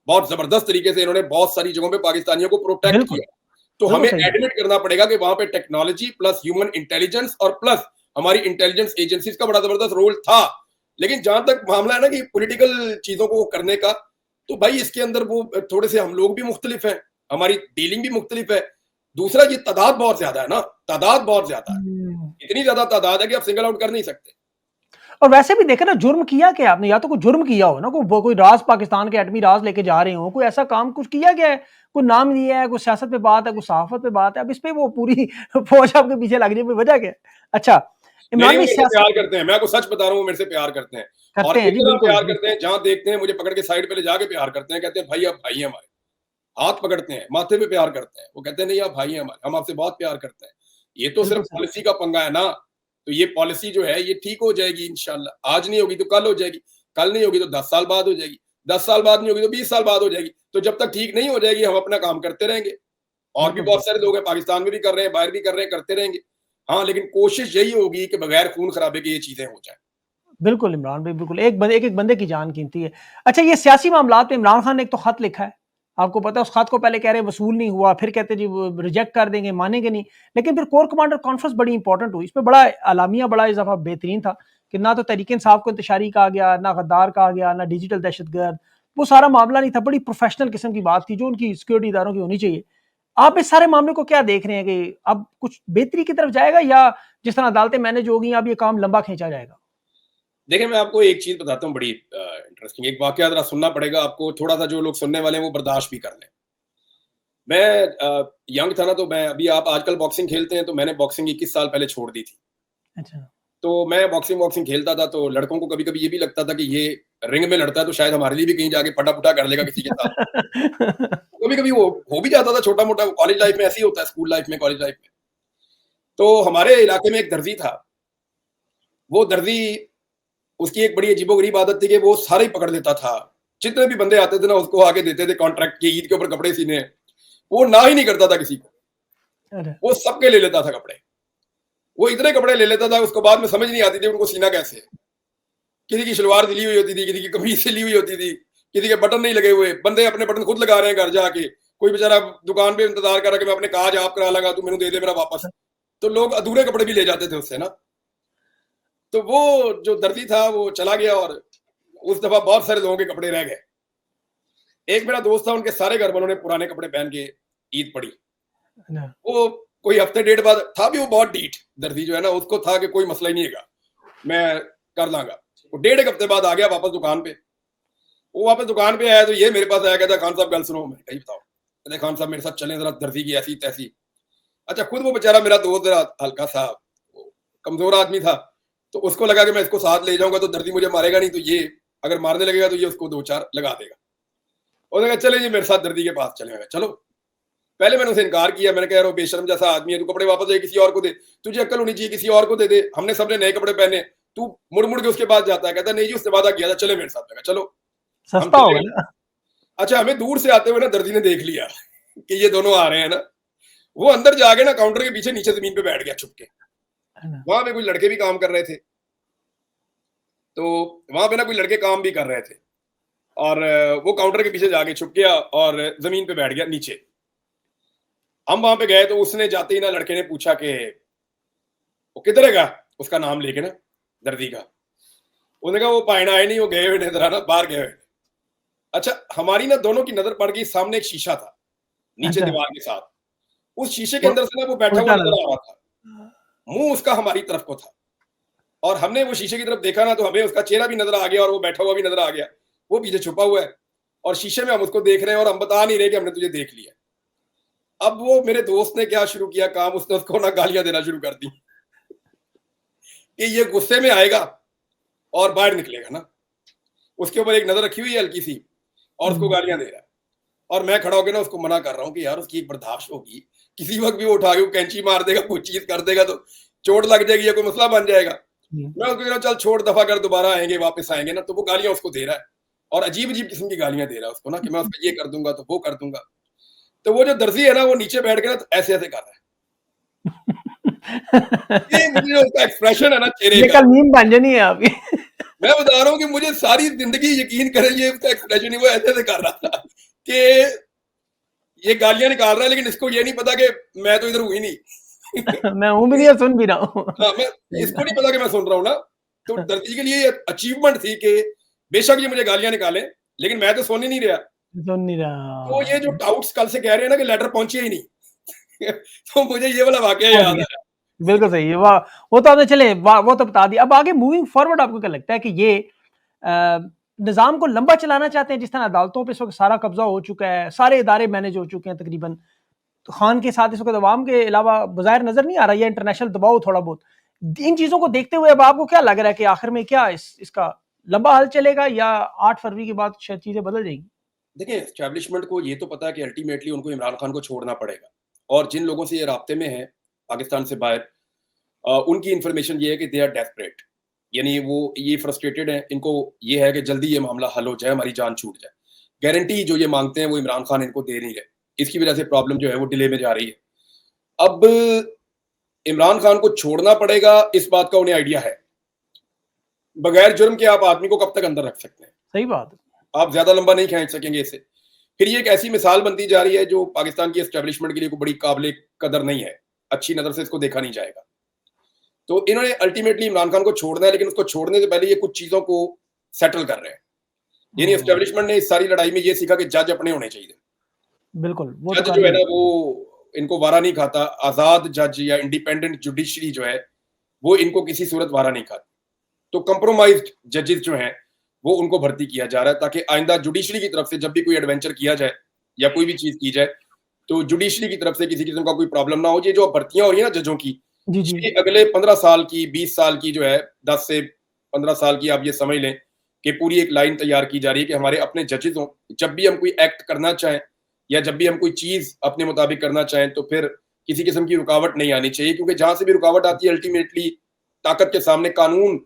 बहुत जबरदस्त तरीके से इन्होंने बहुत सारी जगहों पे पाकिस्तानियों को प्रोटेक्ट किया। तो हमें एडमिट करना पड़ेगा कि वहां पे टेक्नोलॉजी प्लस ह्यूमन इंटेलिजेंस और प्लस हमारी इंटेलिजेंस एजेंसीज का बड़ा जबरदस्त रोल था। लेकिन जहां तक मामला है ना कि पॉलिटिकल चीजों को करने का, तो भाई इसके अंदर वो थोड़े से हम लोग भी मुख्तलिफ हैं, हमारी डीलिंग भी मुख्तलिफ है। दूसरा, ये तादाद बहुत ज्यादा है ना, तादाद बहुत ज्यादा है, इतनी ज्यादा तादाद है कि आप सिंगल आउट कर नहीं सकते। और वैसे भी देखे ना, जुर्म किया क्या आपने, या तो कोई जुर्म किया हो ना, कोई राज पाकिस्तान के एटमी राज लेके जा रहे हो, कोई ऐसा काम कुछ किया गया है, कोई नाम लिया है, कोई सियासत पे बात है, कोई सहाफत पे बात है, अब इस पे वो पूरी फौज आपके पीछे लग रही है, वजह क्या है? अच्छा, इमरान भाई प्यार करते हैं, मैं आपको सच बता रहा हूँ, मेरे से प्यार करते हैं, और इतना प्यार करते हैं, जहां देखते हैं मुझे पकड़ के साइड पे ले जाके प्यार करते हैं, कहते हैं भाई आप भाई हमारे, हाथ पकड़ते हैं, माथे पे प्यार करते हैं। वो कहते हैं नहीं आप भाई हमारे, हम आपसे बहुत प्यार करते हैं। ये तो सिर्फ पॉलिसी का पंगा है ना। तो ये पॉलिसी जो है ये ठीक हो जाएगी इंशाल्लाह। आज नहीं होगी तो कल हो जाएगी, कल नहीं होगी तो 10 साल बाद हो जाएगी, 10 साल बाद नहीं होगी तो 20 साल बाद हो जाएगी। तो जब तक ठीक नहीं हो जाएगी हम अपना काम करते रहेंगे। और भी बहुत सारे लोग हैं, पाकिस्तान में भी कर रहे हैं, बाहर भी कर रहे हैं, करते रहेंगे। हाँ, लेकिन कोशिश यही होगी कि बगैर खून खराबे के ये चीजें हो जाए। बिल्कुल इमरान भाई, बिल्कुल। एक बंदे की जान कीमती है। अच्छा, ये सियासी मामलात में इमरान खान ने एक तो खत लिखा है आपको पता है उस खत को पहले कह रहे हैं वसूल नहीं हुआ, फिर कहते जी वो रिजेक्ट कर देंगे, मानेंगे नहीं। लेकिन फिर कोर कमांडर कॉन्फ्रेंस बड़ी इंपॉर्टेंट हुई, इसमें बड़ा आलामिया बड़ा इस दफा बेहतरीन था कि ना तो तहरीक इंसाफ को इंतशारी कहा गया, ना गद्दार कहा गया, ना डिजिटल दहशतगर्द, वो सारा मामला नहीं था। बड़ी प्रोफेशनल किस्म की बात थी जो उनकी सिक्योरिटी इदारों की होनी चाहिए। आप इस सारे मामले को क्या देख रहे हैं कि अब कुछ बेहतरी की तरफ जाएगा या जिस तरह अदालतें मैनेज होगी अब ये काम लंबा खींचा जाएगा? देखिए, मैं आपको एक चीज़ बताता हूँ बड़ी इंटरेस्टिंग, एक वाकया ज़रा सुनना पड़ेगा आपको, थोड़ा-सा जो लोग सुनने वाले हैं वो बर्दाश्त भी कर लें। मैं यंग था ना, तो मैं अभी आप आजकल बॉक्सिंग खेलते हैं, तो मैंने बॉक्सिंग 21 साल पहले छोड़ दी थी। अच्छा। तो मैं बॉक्सिंग खेलता था, तो लड़कों को कभी-कभी ये भी लगता था कि ये रिंग में लड़ता है, तो शायद हमारे लिए भी कहीं जाके फटा-फुटा कर लेगा किसी के साथ। कभी-कभी वो हो भी जाता था छोटा-मोटा, कॉलेज लाइफ में ऐसे ही होता है, स्कूल लाइफ में, कॉलेज लाइफ में। तो हमारे इलाके में एक दर्जी था, वो दर्जी, उसकी एक बड़ी अजीबो-गरीब आदत थी कि वो सारे ही पकड़ लेता था। जितने भी बंदे आते थे ना, उसको आके देते थे कॉन्ट्रैक्ट के, ईद के ऊपर कपड़े सीने। वो ना ही नहीं करता था किसी को, अरे! वो सबके ले लेता था कपड़े। वो इतने कपड़े ले लेता था, उसको बाद में समझ नहीं आती थी उनको सीना कैसे है। किसी की शलवार सिली हुई होती थी, किसी की कमीज सिली हुई होती थी, किसी के बटन नहीं लगे हुए, बंदे अपने बटन खुद लगा रहे हैं घर जाके। कोई बेचारा दुकान पे इंतजार कर रहा है कि मैं अपने काज आप करा लगा, तू मेनू दे दे मेरा वापस। तो लोग अधूरे कपड़े भी ले जाते थे उससे ना। तो वो जो दर्जी था वो चला गया और उस दफा बहुत सारे लोगों के कपड़े रह गए। एक मेरा दोस्त था, उनके सारे घर वालों ने पुराने कपड़े पहन के ईद पड़ी। ना। वो कोई हफ्ते डेढ़ बाद था भी, वो बहुत ढीठ दर्जी जो है ना, उसको था कि कोई मसला ही नहीं है, मैं कर लांगा। वो डेढ़ एक हफ्ते बाद आ गया वापस दुकान पे। वो वापस दुकान पे आया तो ये मेरे पास आया, कहता खान साहब गल सुनो। मैं कही बताओ। कहते खान साहब मेरे साथ चलें जरा, दर्जी की ऐसी तैसी। अच्छा, खुद वो बेचारा मेरा दोस्त जरा हल्का सा कमजोर आदमी था, तो उसको लगा कि मैं इसको साथ ले जाऊंगा तो दर्जी मुझे मारेगा नहीं, तो ये अगर मारने लगेगा तो ये उसको दो चार लगा देगा। उसने कहा चले जी मेरे साथ दर्जी के पास चले। चलो। पहले मैंने उसे इनकार किया, मैंने कहा यार वो बेशर्म जैसा आदमी है, तू कपड़े वापस दे किसी और को दे, तुझे अक्ल होनी चाहिए, किसी और को दे दे, हमने सबने नए कपड़े पहने, तू मुड़ मुड़ के उसके पास जाता है। कहता नहीं जी उसने वादा किया था, चले मेरे साथ। चलो। हम सस्ता चले होगा गए। ना। अच्छा, हमें दूर से आते हुए ना दर्जी ने देख लिया कि ये दोनों आ रहे हैं ना। वो अंदर जाके ना काउंटर के पीछे नीचे जमीन पे बैठ गया छुप के। है ना? वहां पे कुछ लड़के भी काम कर रहे थे, तो वहां पे ना कुछ लड़के काम भी कर रहे थे, और वो काउंटर के पीछे जाके छुप गया और जमीन पे बैठ गया नीचे। हम वहां पे गए तो उसने जाते ही ना लड़के ने पूछा कि वो किधर है, उसका नाम लेके ना, दर्जी का। उसने कहा वो पायना आए नहीं, वो गए हुए नजर आना, बाहर गए हुए। अच्छा, हमारी ना दोनों की नजर पड़ गई, सामने एक शीशा था नीचे अच्छा। दीवार के साथ। उस शीशे के अंदर से ना वो बैठा हुआ उल्टा नजर लगा। आ रहा था, मुंह उसका हमारी तरफ को था, और हमने वो शीशे की तरफ देखा ना, तो हमें उसका चेहरा भी नजर आ गया और वो बैठा हुआ भी नजर आ गया। वो पीछे छुपा हुआ है और शीशे में हम उसको देख रहे हैं, और हम बता नहीं रहे कि हमने तुझे देख लिया। अब वो मेरे दोस्त ने क्या शुरू किया काम, उसने उसको ना गालियां देना शुरू कर दी कि ये गुस्से में आएगा और बाहर निकलेगा ना। उसके ऊपर एक नजर रखी हुई है हल्की सी, और उसको गालियां दे रहा है। और मैं खड़ा होकर ना उसको मना कर रहा हूँ कि यार उसकी एक बर्दाश्त होगी, किसी वक्त भी वो उठा के कैंची मार देगा, कोई चीज कर देगा तो चोट लग जाएगी या कोई मसला बन जाएगा। मैं उसको कह रहा हूं, चल छोड़, दफा कर, दोबारा आएंगे वापस आएंगे ना। तो वो गालियां उसको दे रहा है, और अजीब अजीब किस्म की गालियां दे रहा है उसको ना, कि मैं उसको ये कर दूंगा तो वो कर दूंगा। तो वो जो दर्जी है ना, वो नीचे बैठ के ना तो ऐसे ऐसे कर रहा है। ये मुझे जो उसका एक्सप्रेशन है ना चेहरे ये का, कल मीम बन जानी है आपकी। मैं बता रहा हूँ कि मुझे सारी जिंदगी यकीन करें, ये उसका एक्सप्रेशन ही वो ऐसे ऐसे कर रहा था कि ये गालियां निकाल रहा है, लेकिन इसको ये नहीं पता कि मैं तो इधर हुई नहीं। मैं हूं भी नहीं और सुन भी रहा हूँ। हाँ, मैं, इसको नहीं पता कि मैं सुन रहा हूँ ना। तो दर्जी के लिए अचीवमेंट थी कि बेशक ये मुझे गालियां निकाले, लेकिन मैं तो सुन ही नहीं रहा। सुन नहीं तो ये जो रहा। डाउट्स कल से कह रहे हैं ना कि लेटर पहुंचे ही नहीं तो मुझे ये वाला वाकया पहुंच याद गया। आया। बिल्कुल सही है। वाह, वो तो आपने चले वो तो बता दिया। अब आगे मूविंग फॉरवर्ड आपको क्या लगता है कि ये निज़ाम को लंबा चलाना चाहते हैं? जिस तरह अदालतों पे इस वक्त सारा कब्जा हो चुका है, सारे इदारे मैनेज हो चुके हैं तकरीबन, तो खान के साथ इस वक्त अवाम के अलावा बज़ाहिर नजर नहीं आ रहा है इंटरनेशनल दबाव थोड़ा बहुत। इन चीजों को देखते हुए अब आपको क्या लग रहा है कि आखिर में क्या इसका लंबा हल चलेगा या 8 फरवरी के बाद शायद चीजें बदल जाएंगी? देखिए, एस्टेब्लिशमेंट को ये तो पता है कि अल्टीमेटली उनको इमरान खान को छोड़ना पड़ेगा, और जिन लोगों से ये राब्ते में है पाकिस्तान से बाहर, उनकी इंफॉर्मेशन ये है कि दे आर डेस्परेट, यानी वो ये फ्रस्ट्रेटेड हैं, इनको ये है कि जल्दी ये मामला हल हो जाए, हमारी जान छूट जाए। गारंटी जो ये मांगते हैं वो इमरान खान इनको दे नहीं रहे, इसकी वजह से प्रॉब्लम जो है वो डिले में जा रही है। अब इमरान खान को छोड़ना पड़ेगा, इस बात का उन्हें आइडिया है। बगैर जुर्म के आप आदमी को कब तक अंदर रख सकते हैं? सही बात है। आप ज्यादा लंबा नहीं खींच सकेंगे इसे। फिर ये एक ऐसी मिसाल बनती जा रही है जो पाकिस्तान की एस्टेब्लिशमेंट के लिए कोई बड़ी काबिल कदर नहीं है, अच्छी नज़र से इसको देखा नहीं जाएगा। तो इन्होंने अल्टीमेटली इमरान खान को छोड़ना है, लेकिन उसको छोड़ने से पहले ये कुछ चीज़ों को सेटल कर रहे हैं। यानी एस्टेब्लिशमेंट ने इस सारी लड़ाई में ये सीखा कि जज अपने होने चाहिए। बिल्कुल, वो तो जज कर जो है ही ना वो इनको वारा नहीं खाता, आज़ाद जज या इंडिपेंडेंट जुडिशरी जो है, वो इनको किसी सूरत वारा नहीं खाती। तो कंप्रोमाइज़्ड जजेस जो हैं, वो उनको भर्ती किया जा रहा है ताकि आइंदा जुडिशरी की तरफ से जब भी कोई एडवेंचर किया जाए या कोई भी चीज़ की जाए, तो जुडिशरी की तरफ से किसी किस्म का कोई प्रॉब्लम ना हो। ये जो भर्तियाँ हो रही हैं ना जजों की, जी, जी। ये अगले 15 साल की, 20 साल की जो है, 10 से 15 साल की आप ये समझ लें कि पूरी एक लाइन तैयार की जा रही है कि हमारे अपने जजेस हों, जब भी हम कोई एक्ट करना चाहें या जब भी हम कोई चीज़ अपने मुताबिक करना चाहें, तो फिर किसी किस्म की रुकावट नहीं आनी चाहिए, क्योंकि जहाँ से भी रुकावट आती है अल्टीमेटली ताकत के सामने कानून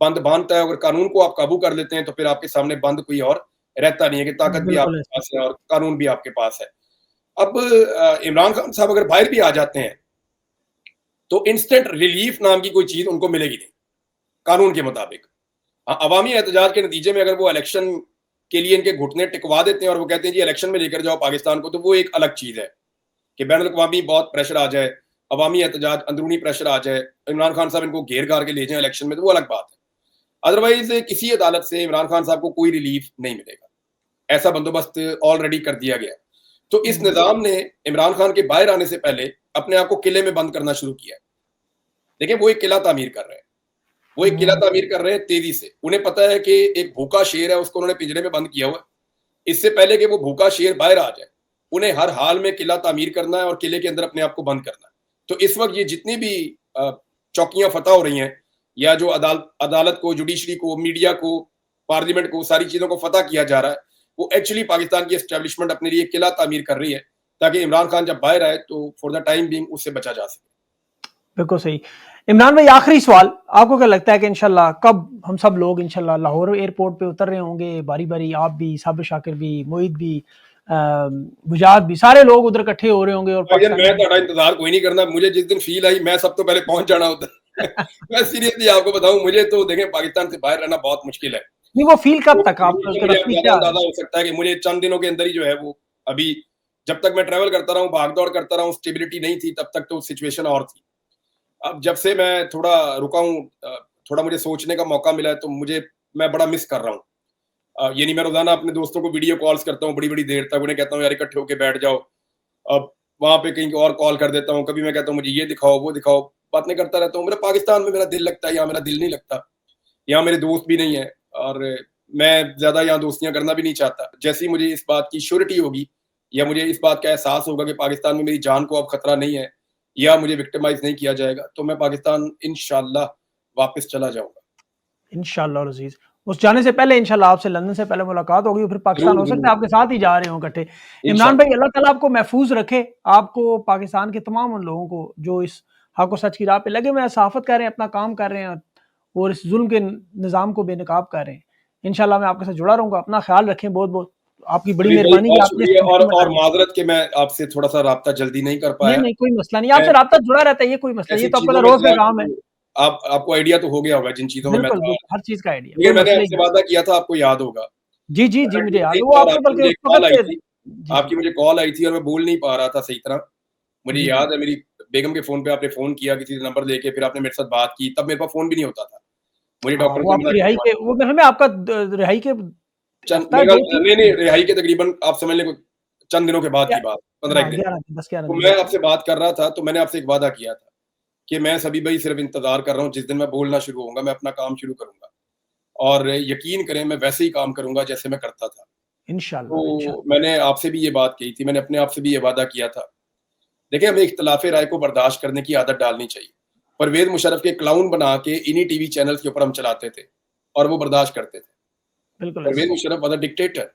बंद बांधता है। अगर कानून को आप काबू कर लेते हैं, तो फिर आपके सामने बंद कोई और रहता नहीं है कि ताकत भी बिल्कुल आपके ऐसा। पास है और कानून भी आपके पास है। अब इमरान खान साहब अगर बाहर भी आ जाते हैं, तो इंस्टेंट रिलीफ नाम की कोई चीज़ उनको मिलेगी नहीं, कानून के मुताबिक। हाँ, अवामी एहतजाज के नतीजे में अगर वो इलेक्शन के लिए इनके घुटने टिकवा देते हैं और वो कहते हैं जी इलेक्शन में लेकर जाओ पाकिस्तान को, तो वो एक अलग चीज़ है कि बैनुल-अक़वामी बहुत प्रेशर आ जाए, अवामी एहतजाज, अंदरूनी प्रेशर आ जाए, इमरान खान साहब इनको घेर-घार के ले जाएँ इलेक्शन में, तो वो अलग बात है। अदरवाइज़ किसी अदालत से इमरान खान साहब को कोई रिलीफ नहीं मिलेगा। ऐसा बंदोबस्त ऑलरेडी कर दिया गया है। तो इस निज़ाम ने इमरान खान के बाहर आने से पहले अपने आप को किले में बंद करना शुरू किया है। देखिए, वो एक किला तामीर कर रहे हैं। वो एक किला तामीर कर रहे हैं तेज़ी से। उन्हें पता है कि एक भूखा शेर है, उसको उन्होंने पिंजरे में बंद किया हुआ है। इससे पहले कि वो भूखा शेर बाहर आ जाए, उन्हें हर हाल में किला तामीर करना है और किले के अंदर अपने आप को बंद करना है। तो इस वक़्त ये जितनी भी चौकियाँ फतह हो रही हैं या जो अदालत को, जुडिशरी को, मीडिया को, पार्लियामेंट को, सारी चीज़ों को फतह किया जा रहा है, वो एक्चुअली पाकिस्तान की एस्टेब्लिशमेंट अपने लिए किला तामीर कर रही है, ताकि इमरान खान जब बाहर आए तो फॉर द टाइम बीइंग उससे बचा जा सके। बिल्कुल सही। इमरान भाई, आखिरी सवाल, आपको क्या लगता है कि इंशाल्लाह कब हम सब लोग इंशाल्लाह लाहौर एयरपोर्ट पे उतर रहे होंगे बारी-बारी, आप भी, साबिर शाकिर भी, मोहित भी, बुजात भी, सारे लोग उधर इकट्ठे हो रहे होंगे और भाईजान, पाकिस्तान मैं ਤੁਹਾਡਾ इंतजार कोई नहीं करना। मुझे जिस दिन फील आई मैं सब तो पहले पहुंच जाना उधर। मैं सीरियसली आपको बताऊं, मुझे तो देखें पाकिस्तान से बाहर रहना बहुत मुश्किल है। नहीं, वो फील कब तो तक आप मुझे अब रस्मी ज़्यादा क्या? अंदाज़ा हो सकता है कि मुझे चंद दिनों के अंदर ही जो है वो अभी जब तक मैं ट्रैवल करता रहा हूँ, भाग-दौड़ करता रहा हूँ, स्टेबिलिटी नहीं थी, तब तक तो सिचुएशन और थी। अब जब से मैं थोड़ा रुका हूँ, थोड़ा मुझे सोचने का मौका मिला है, तो मैं बड़ा मिस कर रहा हूँ। यानी मैं रोज़ाना अपने दोस्तों को वीडियो कॉल्स करता हूँ बड़ी-बड़ी देर तक, उन्हें कहता हूँ यार इकट्ठे होके बैठ जाओ। अब वहाँ पे कहीं और कॉल कर देता हूँ, कभी मैं कहता हूँ मुझे ये दिखाओ, वो दिखाओ, बातें करता रहता हूँ। मेरा पाकिस्तान में मेरा दिल लगता है, यहाँ मेरा दिल नहीं लगता। यहाँ मेरे दोस्त भी नहीं है और मैं ज़्यादा यहाँ दोस्तियाँ करना भी नहीं चाहता। जैसे ही मुझे इस बात की श्योरिटी होगी या मुझे इस बात का एहसास होगा कि पाकिस्तान में मेरी जान को अब खतरा नहीं है या मुझे विक्टिमाइज़ नहीं किया जाएगा, तो मैं पाकिस्तान इंशाअल्लाह वापस चला जाऊँगा। इंशाल्लाह और अज़ीज़, उस जाने से पहले इंशाल्लाह आपसे लंदन से पहले मुलाकात होगी, फिर पाकिस्तान ज़रूर, हो सकता ज़रूर। है आपके साथ ही जा रहे हों इकट्ठे। इमरान भाई, इंशाअल्लाह। अल्लाह ताला आपको महफूज़ रखे, आपको, पाकिस्तान के तमाम उन लोगों को जो इस हक़ और सच की राह पे लगे हुए हैं, सहाफ़त कर रहे हैं, अपना काम कर रहे हैं और इस ज़ुल्म के निज़ाम को बेनकाब कर रहे हैं। इंशाल्लाह मैं आपके साथ जुड़ा रहूँगा, अपना ख़्याल रखें, बहुत-बहुत आपकी बड़ी सभी भाई मेहरबानी कि बहुत आपने इस शुक्रिया और फंक्शन में टाइम दिया। माज़रत कि मैं आपसे थोड़ा-सा राब्ता जल्दी नहीं कर नहीं, पाया। नहीं, कोई मसला नहीं, मैं आपसे राब्ता जुड़ा रहता है, ये कोई मसला नहीं, ये ऐसी तो आपका चीज़ों में रोज़ का था काम है। कि आपको आइडिया तो हो गया होगा जिन चीज़ों में मैं बिल्कुल, था। बिल्कुल, हर चीज़ का आइडिया, देखिए, कोई मैंने मसला ही आपसे नहीं। वादा किया था, आपको याद होगा। जी, जी, जी, मुझे याद है, एक वो बार आपने आपकी बल्कि मुझे उस एक कॉल वक़्त आई से थी जी, आपकी जी। मुझे कॉल आई थी और मैं बोल नहीं पा रहा था सही तरह। मुझे जी, जी। याद है मेरी बेगम के फ़ोन पे आपने फ़ोन किया किसी नंबर लेके, फिर आपने मेरे साथ बात की, तब मेरे पास फ़ोन भी नहीं होता था। मुझे हाँ, डॉक्टर वो ने मना आपकी रिहाई किया के, वो मेरे ख़्याल में आपका रिहाई के चंद हफ़्ता मेरे 2-3 ख्याल नहीं, रिहाई के तकरीबन आप समझ लें कोई चंद दिनों के बाद या की बात, 15 हाँ, एक दिन। 11 दिन, 10-11 तो दिन, मैं बिल्कुल। आपसे बात कर रहा था, तो मैंने आपसे एक वादा किया था कि मैं सभी भाई सिर्फ़ इंतज़ार कर रहा हूँ, जिस दिन मैं बोलना शुरू होऊँगा, मैं अपना काम शुरू करूँगा और यकीन करें मैं वैसे ही काम करूँगा जैसे मैं करता था। इंशाअल्लाह, तो इंशाअल्लाह। मैंने आपसे भी ये बात कही थी, मैंने अपने आप से भी ये वादा किया था। देखिए, हमें इख्तिलाफ़े राय को बर्दाश्त करने की आदत डालनी चाहिए। परवेज़ मुशर्रफ के क्लाउन बना के इन्हीं टीवी चैनल्स के ऊपर हम चलाते थे और वो बर्दाश्त करते थे। बिल्कुल ऐसा परवेज़ ही मुशर्रफ वाज़ अ डिक्टेटर,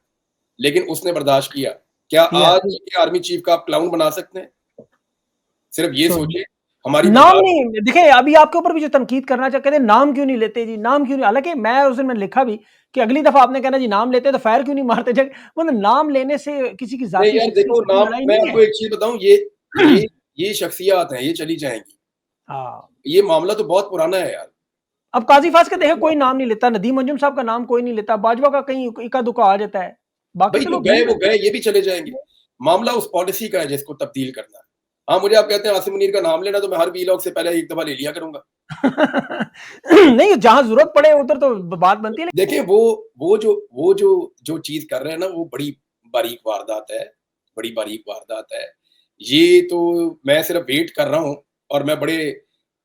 लेकिन उसने बर्दाश्त किया। क्या किया। आज के आर्मी चीफ़ का आप क्लाउन बना सकते हैं? सिर्फ़ ये तो सोचिए, हमारी नाम बर्दाश्त नहीं, देखिए अभी आपके ऊपर भी जो तनकीद करना चाह कहते हैं नाम क्यों नहीं लेते जी, नाम क्यों नहीं, हालाँकि मैं उस दिन मैंने लिखा भी कि अगली दफ़ा आपने कहना जी नाम लेते हैं तो फायर क्यों नहीं मारते, मतलब नाम लेने से किसी की नहीं ज़ाती यार शख्सियत देखो से कोई नाम लड़ाई मैं नहीं आपको है। एक चीज़ बताऊँ ये शख्सियत हैं, ये चली जाएँगी। हाँ, ये मामला तो बहुत पुराना है यार। अब काज़ी फ़ाज़ का देखें कोई नाम नहीं लेता, नदीम अंजुम साहब का नाम कोई नहीं लेता, बाजवा का कहीं इक्का-दुक्का आ जाता है। बाकी भाई तो जो लोग गए भूल वो गए। गए, ये भी चले जाएंगे। मामला उस पॉलिसी का है जिसको तब्दील करना है। हाँ, मुझे आप कहते हैं आसिम मुनीर का नाम लेना, तो मैं हर वीलॉग से पहले एक दफा ले लिया करूंगा। नहीं, जहां जरूरत पड़े उधर तो बात बनती है। देखिए वो जो चीज कर रहे हैं ना, वो बड़ी बारीक वारदात है, बड़ी बारीक वारदात है। ये तो मैं सिर्फ वेट कर रहा हूँ, और मैं बड़े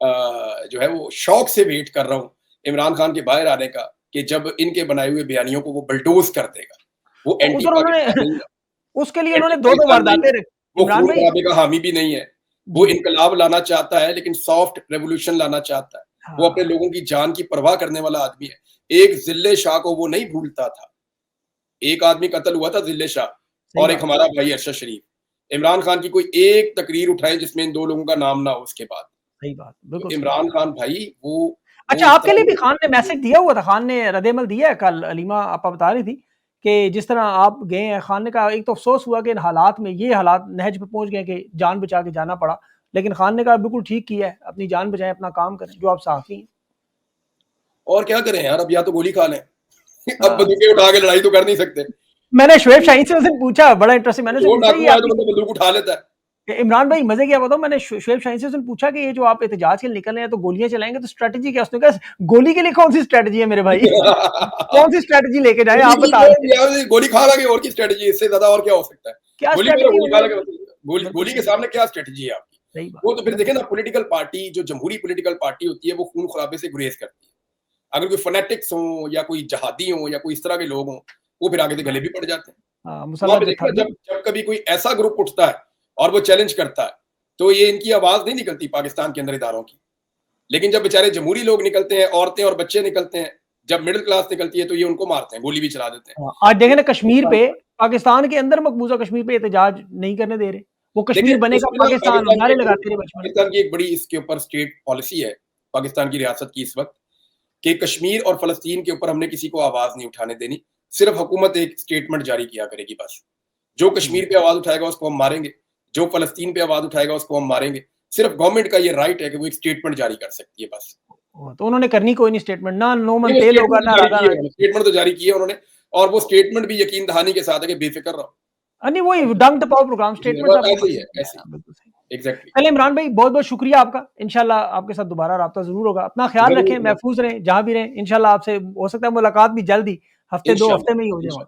जो है वो शौक से वेट कर रहा हूँ इमरान खान के बाहर आने का, कि जब इनके बनाए हुए बयानियों को वो बुलडोज कर देगा। वो तो एंटी उधर उन्होंने पाकिस्तान नहीं है, उसके लिए एंटी उन्होंने दो दो पाकिस्तान नहीं वारदातें है, वो इमरान खून भाई। खराबे का हामी भी नहीं है। वो जी। इनकलाब लाना चाहता है, लेकिन सॉफ्ट रेवोल्यूशन लाना चाहता है। वो अपने हाँ, लोगों की जान की परवाह करने वाला आदमी है। एक जिल्ले शाह को वो नहीं भूलता था। एक आदमी कत्ल हुआ था, जिल्ले शाह, सही और एक बात, हमारा भाई अरशद शरीफ। इमरान खान की कोई एक तकरीर उठाए जिसमें इन दो लोगों का नाम ना हो उसके बाद। सही बात, तो बिल्कुल सही इमरान बात। खान भाई वो अच्छा, इस आपके लिए भी खान ने तरह मैसेज दिया हुआ था, खान ने रद्द-ए-अमल दिया है कल, अलीमा आपा बता रही थी कि जिस तरह आप गए हैं, खान ने कहा एक तो अफ़सोस हुआ कि इन हालात में ये हालात नहज पे पहुँच गए कि जान बचा के जाना पड़ा। लेकिन खान ने कहा बिल्कुल ठीक किया है, अपनी जान बचाएँ, अपना काम करें, जो आप सहाफ़ी हैं। और क्या करें यार, अब या तो गोली खा लें। अब हाँ, बंदूकें उठा के लड़ाई तो कर नहीं सकते। मैंने शोएब शाहीन से उस दिन पूछा, बड़ा इंटरेस्टिंग, मैंने उससे चोर पूछा ये डाकू आए तो आपकी बंदा बंदूक उठा लेता है। इमरान भाई मज़े की बात बताऊँ, मैंने शोएब शाहीन से उस दिन पूछा कि ये जो आप एहतजाज के लिए निकल रहे हैं तो गोलियाँ चलाएँगे तो स्ट्रैटेजी क्या है? उसने कहा गोली के लिए कौन-सी स्ट्रैटेजी है मेरे भाई? कौन-सी स्ट्रैटेजी लेके जाएँ गोली आप की बता तो दें। यार, गोली खा लगे, और की स्ट्रेटजी इससे ज्यादा और क्या हो सकता है? क्या गोली मारो, स्ट्रैटेजी गोली होनी खा है? लगे, गोली बिल्कुल गोली के सही, सामने क्या स्ट्रेटजी है आपकी? सही बात, वो तो फिर देखें बिल्कुल। ना, पॉलिटिकल पार्टी जो जमहूरी पॉलिटिकल पार्टी होती है, वो खून खराबे से गुरेज करती है। अगर कोई फनेटिक्स हों, या कोई जहादी हों, या कोई इस तरह के लोग हों, वो फिर आगे से गले भी पड़ जाते हैं। हाँ, वहाँ मुसल्लह पे जत्था देखिए ना, भी। जब जब कभी कोई ऐसा ग्रुप उठता है और वो चैलेंज करता है, तो ये इनकी आवाज नहीं निकलती पाकिस्तान के अंदर इदारों की। लेकिन जब बेचारे जमहूरी लोग निकलते हैं, औरतें और बच्चे निकलते हैं, जब मिडिल क्लास निकलती है, तो ये उनको मारते हैं, गोली भी चला देते हैं। हाँ, आज देखें ना कश्मीर तो पे, पाकिस्तान के अंदर मकबूजा कश्मीर पे एहतजाज नहीं करने दे रहे। वो देखिए, कश्मीर बनेगा उसमें ना पाकिस्तान, नारे लगाते रहे बचपन में। पाकिस्तान की एक बड़ी इसके ऊपर स्टेट पॉलिसी है, पाकिस्तान की रियासत की इस वक़्त, कि कश्मीर और फ़लस्तीन के ऊपर हमने किसी को आवाज़ नहीं उठाने देनी। सिर्फ़ हुकूमत एक स्टेटमेंट जारी किया करेगी बस। जो हुँ, कश्मीर पे आवाज़ उठाएगा उसको हम मारेंगे, जो फ़लस्तीन पे आवाज़ उठाएगा उसको हम मारेंगे। सिर्फ़ गवर्नमेंट का ये राइट है कि वो एक स्टेटमेंट जारी कर सकती है बस। तो उन्होंने करनी कोई नहीं स्टेटमेंट, ना नो नहीं, मन वो तेल होगा, स्टेटमेंट तो ना जारी राधा की है नागी। उन्होंने, स्टेटमेंट तो जारी की है उन्होंने, और वो स्टेटमेंट भी यकीन दहानी के साथ है कि बेफ़िक्र रहो। नहीं वही डंग टपाओ प्रोग्राम जी, स्टेटमेंट्स बस आपको ऐसे ही पता है, है। ऐसे ही। हाँ, बिल्कुल सही। एग्ज़ैक्टली। चलिए इमरान भाई बहुत-बहुत शुक्रिया आपका। इंशाल्लाह आपके साथ दोबारा राब्ता ज़रूर होगा। अपना ख़्याल ज़रूर, रखें, ज़रूर। महफ़ूज़ रहें, जहाँ भी रहें। इंशाल्लाह आपसे हो सकता है मुलाकात भी जल्द ही, हफ़्ते 2 इंशाअल्लाह, हफ़्ते में ही हो जाए। इंशाअल्लाह।